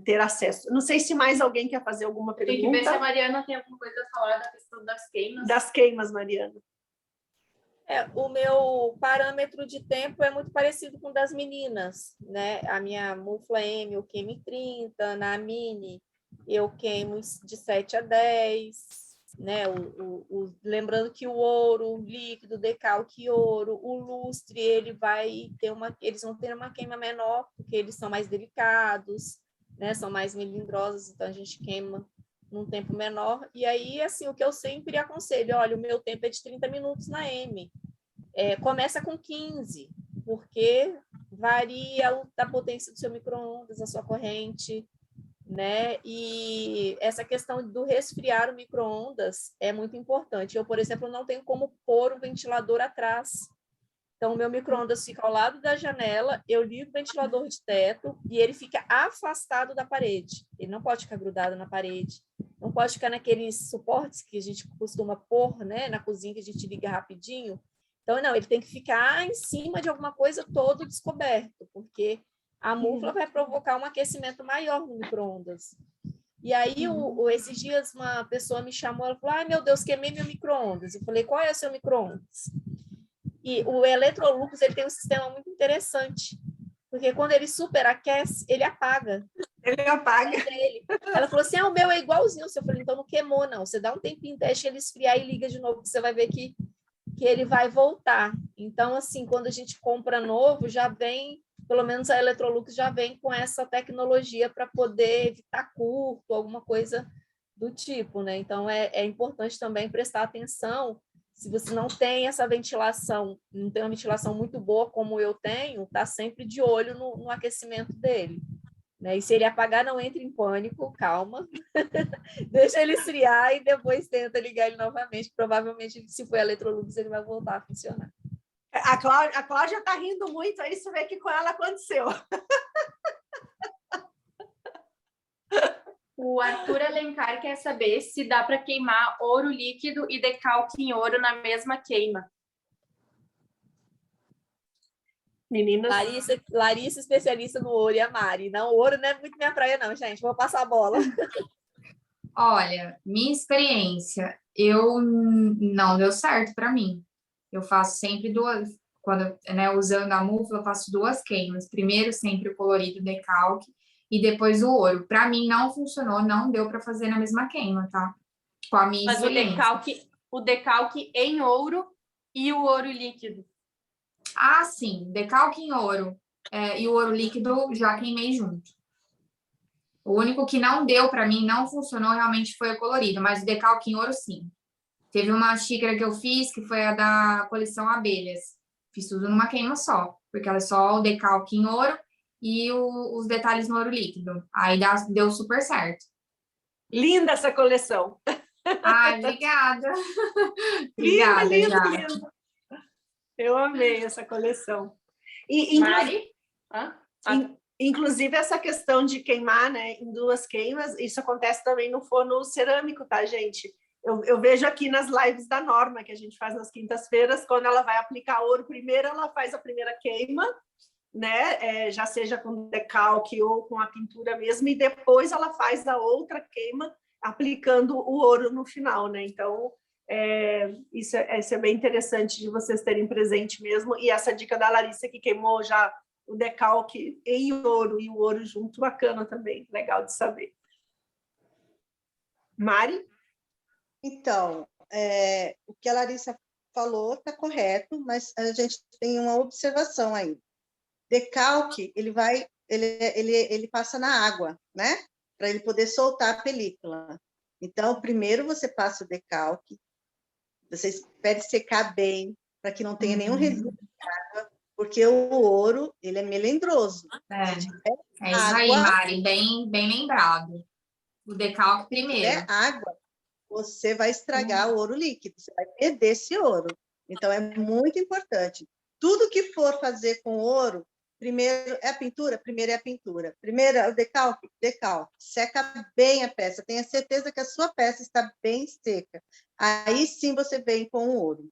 ter acesso. Não sei se mais alguém quer fazer alguma pergunta. Tem que ver se a Mariana tem alguma coisa a falar da questão das queimas. Das queimas, Mariana. O meu parâmetro de tempo é muito parecido com o das meninas, né? A minha Mufla M eu queimo em 30, na Mini eu queimo de 7 a 10, né? Lembrando que o ouro líquido, decalque ouro, o lustre, eles vão ter uma queima menor, porque eles são mais delicados, né? São mais melindrosos, então a gente queima num tempo menor. E aí, assim, o que eu sempre aconselho, olha, o meu tempo é de 30 minutos na M. Começa com 15, porque varia a potência do seu micro-ondas, a sua corrente, né? E essa questão do resfriar o micro-ondas é muito importante. Eu, por exemplo, não tenho como pôr o ventilador atrás. Então, o meu micro-ondas fica ao lado da janela, eu ligo o ventilador de teto e ele fica afastado da parede. Ele não pode ficar grudado na parede, não pode ficar naqueles suportes que a gente costuma pôr, né, na cozinha, que a gente liga rapidinho. Então, não, ele tem que ficar em cima de alguma coisa todo descoberto, porque a mufla vai provocar um aquecimento maior no micro-ondas. E aí, esses dias, uma pessoa me chamou, ela falou, ai, meu Deus, queimei meu micro-ondas. Eu falei, qual é o seu micro-ondas? E o Electrolux, ele tem um sistema muito interessante, porque quando ele superaquece, ele apaga. Ele apaga. Ela falou assim, o meu é igualzinho. Eu falei, então não queimou, não. Você dá um tempinho, deixa ele esfriar e liga de novo, que você vai ver que ele vai voltar. Então, assim, quando a gente compra novo, já vem, pelo menos a Electrolux já vem com essa tecnologia para poder evitar curto, alguma coisa do tipo, né? Então, é importante também prestar atenção. Se você não tem essa ventilação, não tem uma ventilação muito boa como eu tenho, tá sempre de olho no aquecimento dele, né? E se ele apagar, não entre em pânico, calma, deixa ele esfriar e depois tenta ligar ele novamente. Provavelmente, se for Electrolux, ele vai voltar a funcionar. A Cláudia está rindo muito, aí você vê que com ela aconteceu. O Arthur Alencar quer saber se dá para queimar ouro líquido e decalque em ouro na mesma queima. Meninas. Larissa, especialista no ouro, e a Mari. Não, o ouro não é muito minha praia, não, gente. Vou passar a bola. Olha, minha experiência, não deu certo para mim. Eu faço sempre duas, quando, né, usando a mufla, eu faço 2 queimas. Primeiro, sempre o colorido decalque e depois o ouro. Para mim não funcionou, não deu para fazer na mesma queima, tá? Com a minha experiência. Mas o decalque em ouro e o ouro líquido. Ah, sim, decalque em ouro e o ouro líquido já queimei junto. O único que não deu para mim, não funcionou, realmente foi o colorido, mas o decalque em ouro, sim. Teve uma xícara que eu fiz, que foi a da coleção Abelhas. Fiz tudo numa queima só, porque ela é só o decalque em ouro e os detalhes no ouro líquido. Aí deu super certo. Linda essa coleção. Ai, obrigada. Obrigada, linda. Eu amei essa coleção. E, Mari? Inclusive, essa questão de queimar, né, em 2 queimas, isso acontece também no forno cerâmico, tá, gente? Eu vejo aqui nas lives da Norma, que a gente faz nas quintas-feiras, quando ela vai aplicar ouro, primeiro ela faz a primeira queima, né, já seja com decalque ou com a pintura mesmo, e depois ela faz a outra queima, aplicando o ouro no final, né? Então, isso é bem interessante de vocês terem presente mesmo, e essa dica da Larissa, que queimou já o decalque em ouro e o ouro junto, bacana também, legal de saber. Mari? Então, o que a Larissa falou está correto, mas a gente tem uma observação aí. Decalque, ele vai ele passa na água, né? Para ele poder soltar a película. Então, primeiro você passa o decalque, você espere secar bem, para que não tenha nenhum resíduo de água, porque o ouro, ele é melindroso. É Se tiver isso aí, água, Mari, bem lembrado. O decalque se primeiro. tiver água, você vai estragar o ouro líquido, você vai perder esse ouro. Então, é muito importante. Tudo que for fazer com ouro, primeiro é a pintura, primeiro é a pintura. Primeiro é o decalque, decalque. Seca bem a peça, tenha certeza que a sua peça está bem seca. Aí sim você vem com o ouro.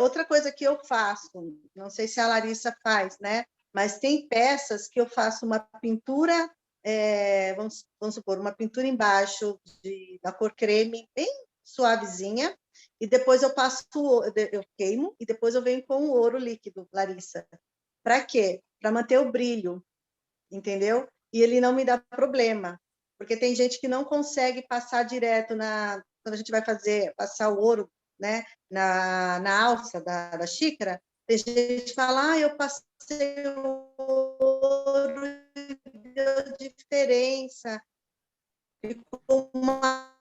Outra coisa que eu faço, não sei se a Larissa faz, né? Mas tem peças que eu faço uma pintura, vamos supor, uma pintura embaixo da cor creme, bem suavezinha, e depois eu queimo, e depois eu venho com o ouro líquido, Larissa. Para quê? Para manter o brilho, entendeu? E ele não me dá problema, porque tem gente que não consegue passar direto quando a gente vai passar o ouro, né, na alça da xícara, tem gente que fala, eu passei o ouro e deu diferença, ficou uma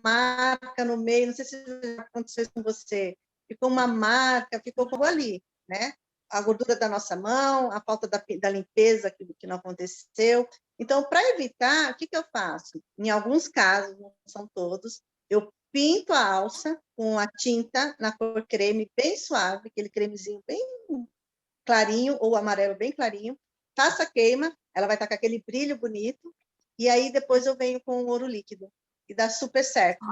marca no meio, não sei se já aconteceu com você, ficou uma marca, ficou como ali, né? A gordura da nossa mão, a falta da limpeza que não aconteceu. Então, para evitar, o que eu faço? Em alguns casos, não são todos, eu pinto a alça com a tinta na cor creme bem suave, aquele cremezinho bem clarinho, ou amarelo bem clarinho, faço a queima, ela vai estar com aquele brilho bonito, e aí depois eu venho com o ouro líquido, e dá super certo.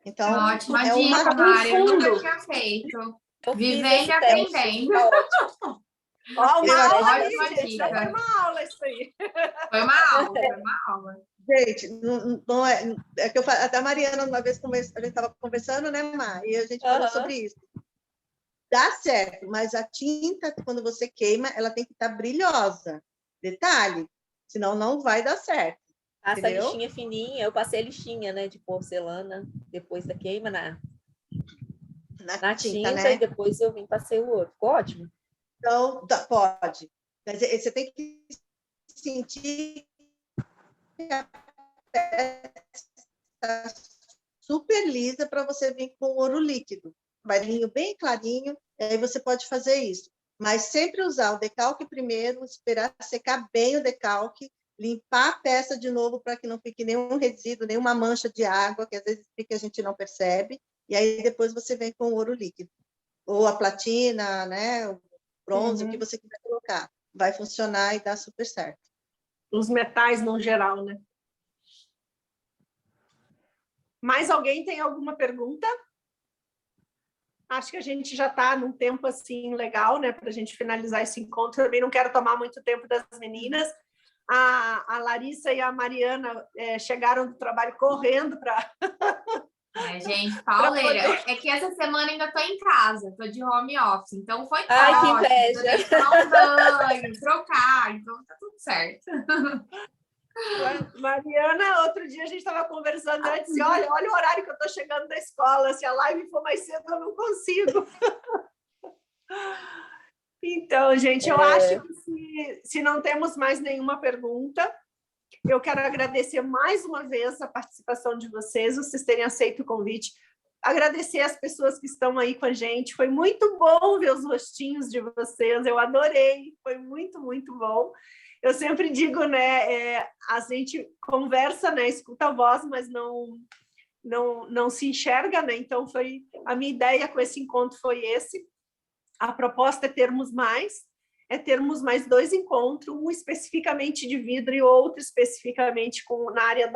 Então, ótima dica, uma Mari, eu nunca fundo. tinha feito. Eu Vivendo fiz esse e teste, aprendendo. tá ótimo. Ó, uma aula aí, Ótima gente. Já dica. foi uma aula isso aí. Foi uma aula. Gente, não é que eu falei, até a Mariana, uma vez, a gente estava conversando, né, Mar? E a gente falou sobre isso. Dá certo, mas a tinta, quando você queima, ela tem que estar brilhosa. Detalhe, senão não vai dar certo. Passa a entendeu? lixinha fininha, eu passei a lixinha, né, de porcelana, depois da queima na tinta, né? E depois eu vim passei o ouro. Ficou ótimo. Então, pode. Mas você tem que sentir que a peça está super lisa para você vir com ouro líquido. Bailinho bem clarinho, e aí você pode fazer isso. Mas sempre usar o decalque primeiro, esperar secar bem o decalque, limpar a peça de novo para que não fique nenhum resíduo, nenhuma mancha de água, que às vezes fica, a gente não percebe, e aí depois você vem com o ouro líquido. Ou a platina, né? O bronze, o que você quiser colocar. Vai funcionar e dá super certo. Os metais no geral, né? Mais alguém tem alguma pergunta? Acho que a gente já está num tempo assim legal, né, para a gente finalizar esse encontro. Eu também não quero tomar muito tempo das meninas. A Larissa e a Mariana chegaram do trabalho correndo para. Gente, pauleira. poder... É que essa semana ainda estou em casa, estou de home office, então foi Ai, ótimo. que inveja. Eu tomar um banho, trocar, então tá tudo certo. Mariana, outro dia a gente estava conversando, ela disse, olha o horário que eu estou chegando da escola, se a live for mais cedo eu não consigo. Então, gente, eu acho que se não temos mais nenhuma pergunta, eu quero agradecer mais uma vez a participação de vocês terem aceito o convite, agradecer as pessoas que estão aí com a gente, foi muito bom ver os rostinhos de vocês, eu adorei, foi muito, muito bom. Eu sempre digo, né, a gente conversa, né, escuta a voz, mas não se enxerga, né? Então a minha ideia com esse encontro foi esse. A proposta é termos mais 2 encontros, um especificamente de vidro e outro especificamente na área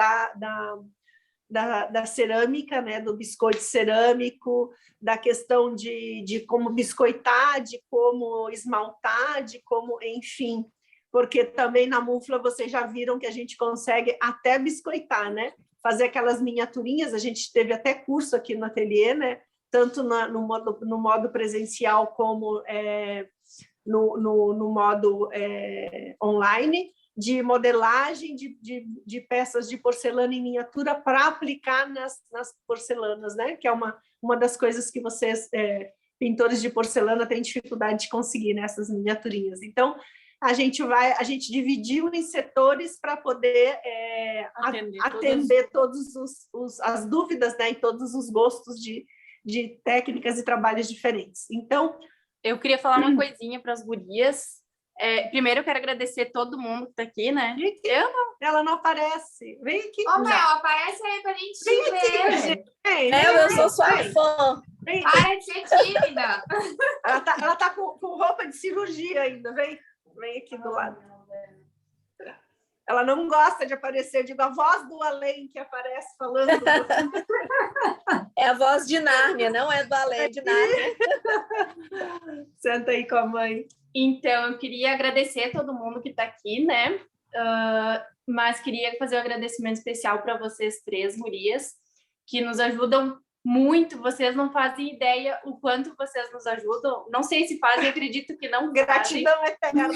da cerâmica, né, do biscoito cerâmico, da questão de como biscoitar, de como esmaltar, de como, enfim, porque também na Mufla vocês já viram que a gente consegue até biscoitar, né? Fazer aquelas miniaturinhas, a gente teve até curso aqui no ateliê, né? Tanto no modo presencial como no modo online, de modelagem de peças de porcelana em miniatura para aplicar nas porcelanas, né? Que é uma das coisas que vocês, pintores de porcelana, têm dificuldade de conseguir, né? Essas miniaturinhas. Então, a gente dividiu em setores para poder atender todas as dúvidas, né, e todos os gostos de técnicas e trabalhos diferentes. Então, eu queria falar uma coisinha para as gurias. Primeiro, eu quero agradecer todo mundo que está aqui, né? Ela não aparece. Vem aqui. Mel, aparece aí para a gente ver. Eu sou sua fã. Para de ser tímida. Ela tá com roupa de cirurgia ainda. Vem aqui do lado. Ela não gosta de aparecer. Digo, a voz do além que aparece falando. É a voz de Nárnia, não é do além, é de Nárnia. Senta aí com a mãe. Então, eu queria agradecer a todo mundo que está aqui, né? Mas queria fazer um agradecimento especial para vocês três, gurias, que nos ajudam muito. Vocês não fazem ideia o quanto vocês nos ajudam. Não sei se fazem, acredito que não. Gratidão eterna.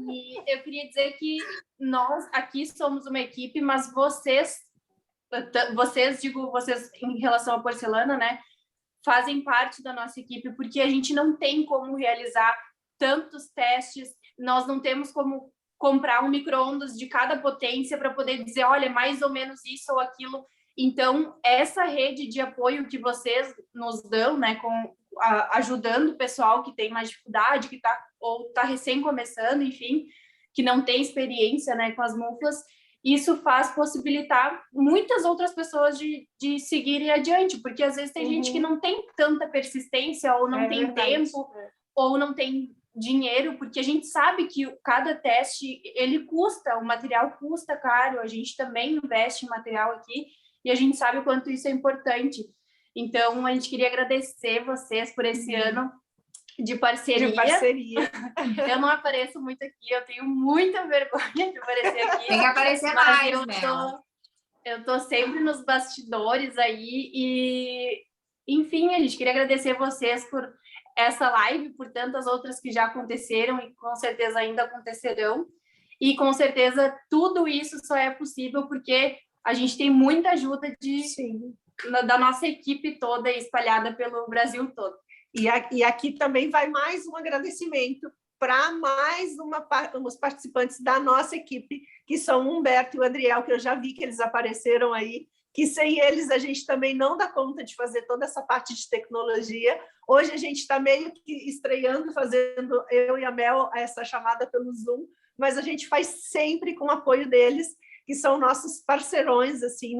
E eu queria dizer que nós aqui somos uma equipe, mas vocês, digo vocês em relação à porcelana, né? Fazem parte da nossa equipe, porque a gente não tem como realizar tantos testes, nós não temos como comprar um micro-ondas de cada potência para poder dizer, olha, mais ou menos isso ou aquilo. Então, essa rede de apoio que vocês nos dão, né, ajudando o pessoal que tem mais dificuldade, que está recém começando, enfim, que não tem experiência, né, com as muflas, isso faz possibilitar muitas outras pessoas de seguirem adiante, porque às vezes tem gente que não tem tanta persistência, ou não tem tempo, ou não tem dinheiro, porque a gente sabe que cada teste, ele custa, o material custa caro, a gente também investe em material aqui, e a gente sabe o quanto isso é importante. Então, a gente queria agradecer vocês por esse ano de parceria. Eu não apareço muito aqui, eu tenho muita vergonha de aparecer aqui. Tem que aparecer mais, né? Eu tô sempre nos bastidores aí e, enfim, a gente queria agradecer vocês por essa live, por tantas outras que já aconteceram e com certeza ainda acontecerão. E com certeza tudo isso só é possível porque a gente tem muita ajuda da nossa equipe toda espalhada pelo Brasil todo. E aqui também vai mais um agradecimento para mais uns participantes da nossa equipe, que são o Humberto e o Adriel, que eu já vi que eles apareceram aí, que sem eles a gente também não dá conta de fazer toda essa parte de tecnologia. Hoje a gente está meio que estreando, fazendo eu e a Mel essa chamada pelo Zoom, mas a gente faz sempre com o apoio deles, que são nossos parceirões, assim,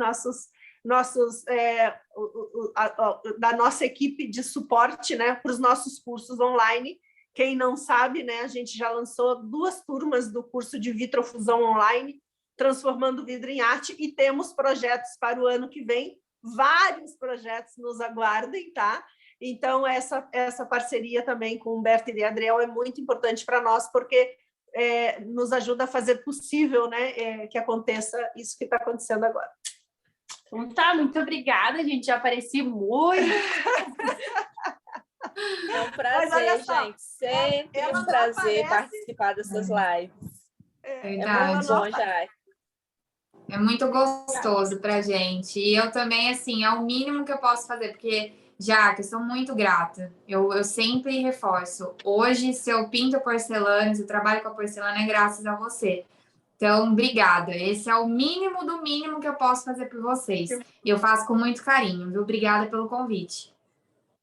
da nossa equipe de suporte, né, para os nossos cursos online. Quem não sabe, né, a gente já lançou 2 turmas do curso de vitrofusão online, transformando vidro em arte, e temos projetos para o ano que vem, vários projetos nos aguardem, tá? Então, essa parceria também com o Humberto e o Adriel é muito importante para nós, porque nos ajuda a fazer possível, né, que aconteça isso que está acontecendo agora. Então tá, muito obrigada, a gente já apareci muito. É um prazer, gente. Sempre um prazer participar dessas lives. Verdade. Muito bom, Jaque. É muito gostoso pra gente. E eu também, assim, é o mínimo que eu posso fazer, porque, Jaque, eu sou muito grata. Eu sempre reforço. Hoje, se eu pinto porcelana, se eu trabalho com a porcelana, é graças a você. Então, obrigada. Esse é o mínimo do mínimo que eu posso fazer por vocês. E eu faço com muito carinho, viu? Obrigada pelo convite.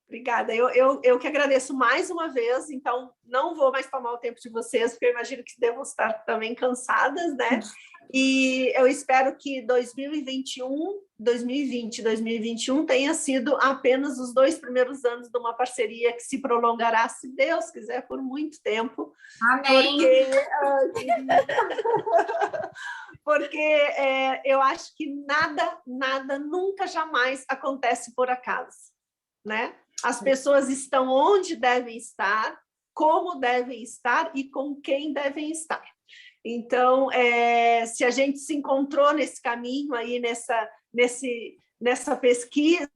Obrigada. Eu que agradeço mais uma vez, então não vou mais tomar o tempo de vocês, porque eu imagino que devam estar também cansadas, né? E eu espero que 2020 e 2021 tenha sido apenas os 2 primeiros anos de uma parceria que se prolongará, se Deus quiser, por muito tempo. Amém! Porque eu acho que nada, nunca, jamais acontece por acaso, né? As pessoas estão onde devem estar, como devem estar e com quem devem estar. Então, se a gente se encontrou nesse caminho aí, nessa pesquisa,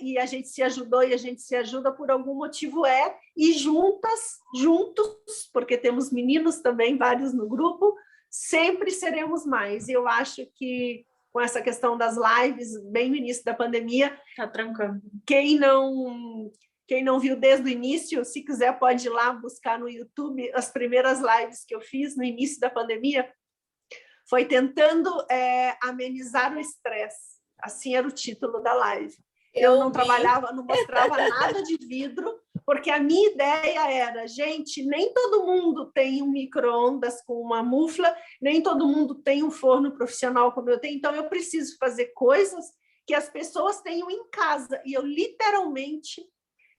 e a gente se ajudou e a gente se ajuda por algum motivo e juntos, porque temos meninos também, vários no grupo, sempre seremos mais. E eu acho que com essa questão das lives, bem no início da pandemia, tá trancando. Quem não Quem não viu desde o início, se quiser pode ir lá buscar no YouTube as primeiras lives que eu fiz no início da pandemia, foi tentando amenizar o estresse. Assim era o título da live. Eu não trabalhava, não mostrava nada de vidro, porque a minha ideia era, gente, nem todo mundo tem um micro-ondas com uma mufla, nem todo mundo tem um forno profissional como eu tenho, então eu preciso fazer coisas que as pessoas tenham em casa. E eu literalmente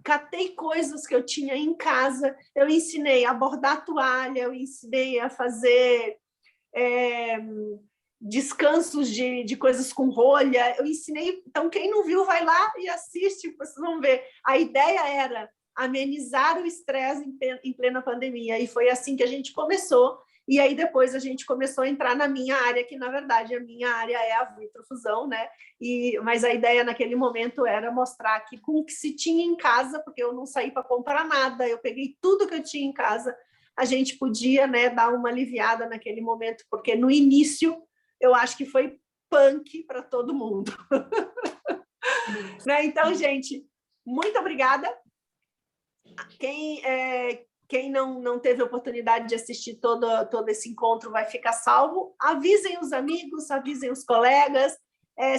catei coisas que eu tinha em casa, eu ensinei a bordar toalha, eu ensinei a fazer descansos de coisas com rolha, eu ensinei, então quem não viu vai lá e assiste, vocês vão ver. A ideia era amenizar o estresse em plena pandemia, e foi assim que a gente começou, e aí depois a gente começou a entrar na minha área, que na verdade a minha área é a vitrofusão, né? Mas a ideia naquele momento era mostrar que com o que se tinha em casa, porque eu não saí para comprar nada, eu peguei tudo que eu tinha em casa, a gente podia, né, dar uma aliviada naquele momento, porque no início eu acho que foi punk para todo mundo. Né? Então, gente, muito obrigada. Quem não teve a oportunidade de assistir todo esse encontro vai ficar salvo. Avisem os amigos, avisem os colegas.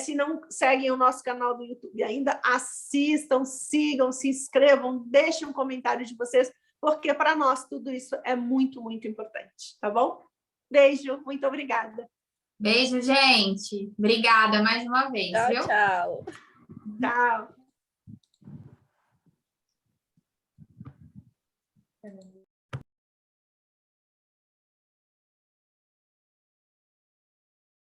Se não seguem o nosso canal do YouTube ainda, assistam, sigam, se inscrevam, deixem um comentário de vocês, porque para nós tudo isso é muito, muito importante, tá bom? Beijo, muito obrigada. Beijo, gente. Obrigada mais uma vez, Tchau, viu? tchau. Tchau.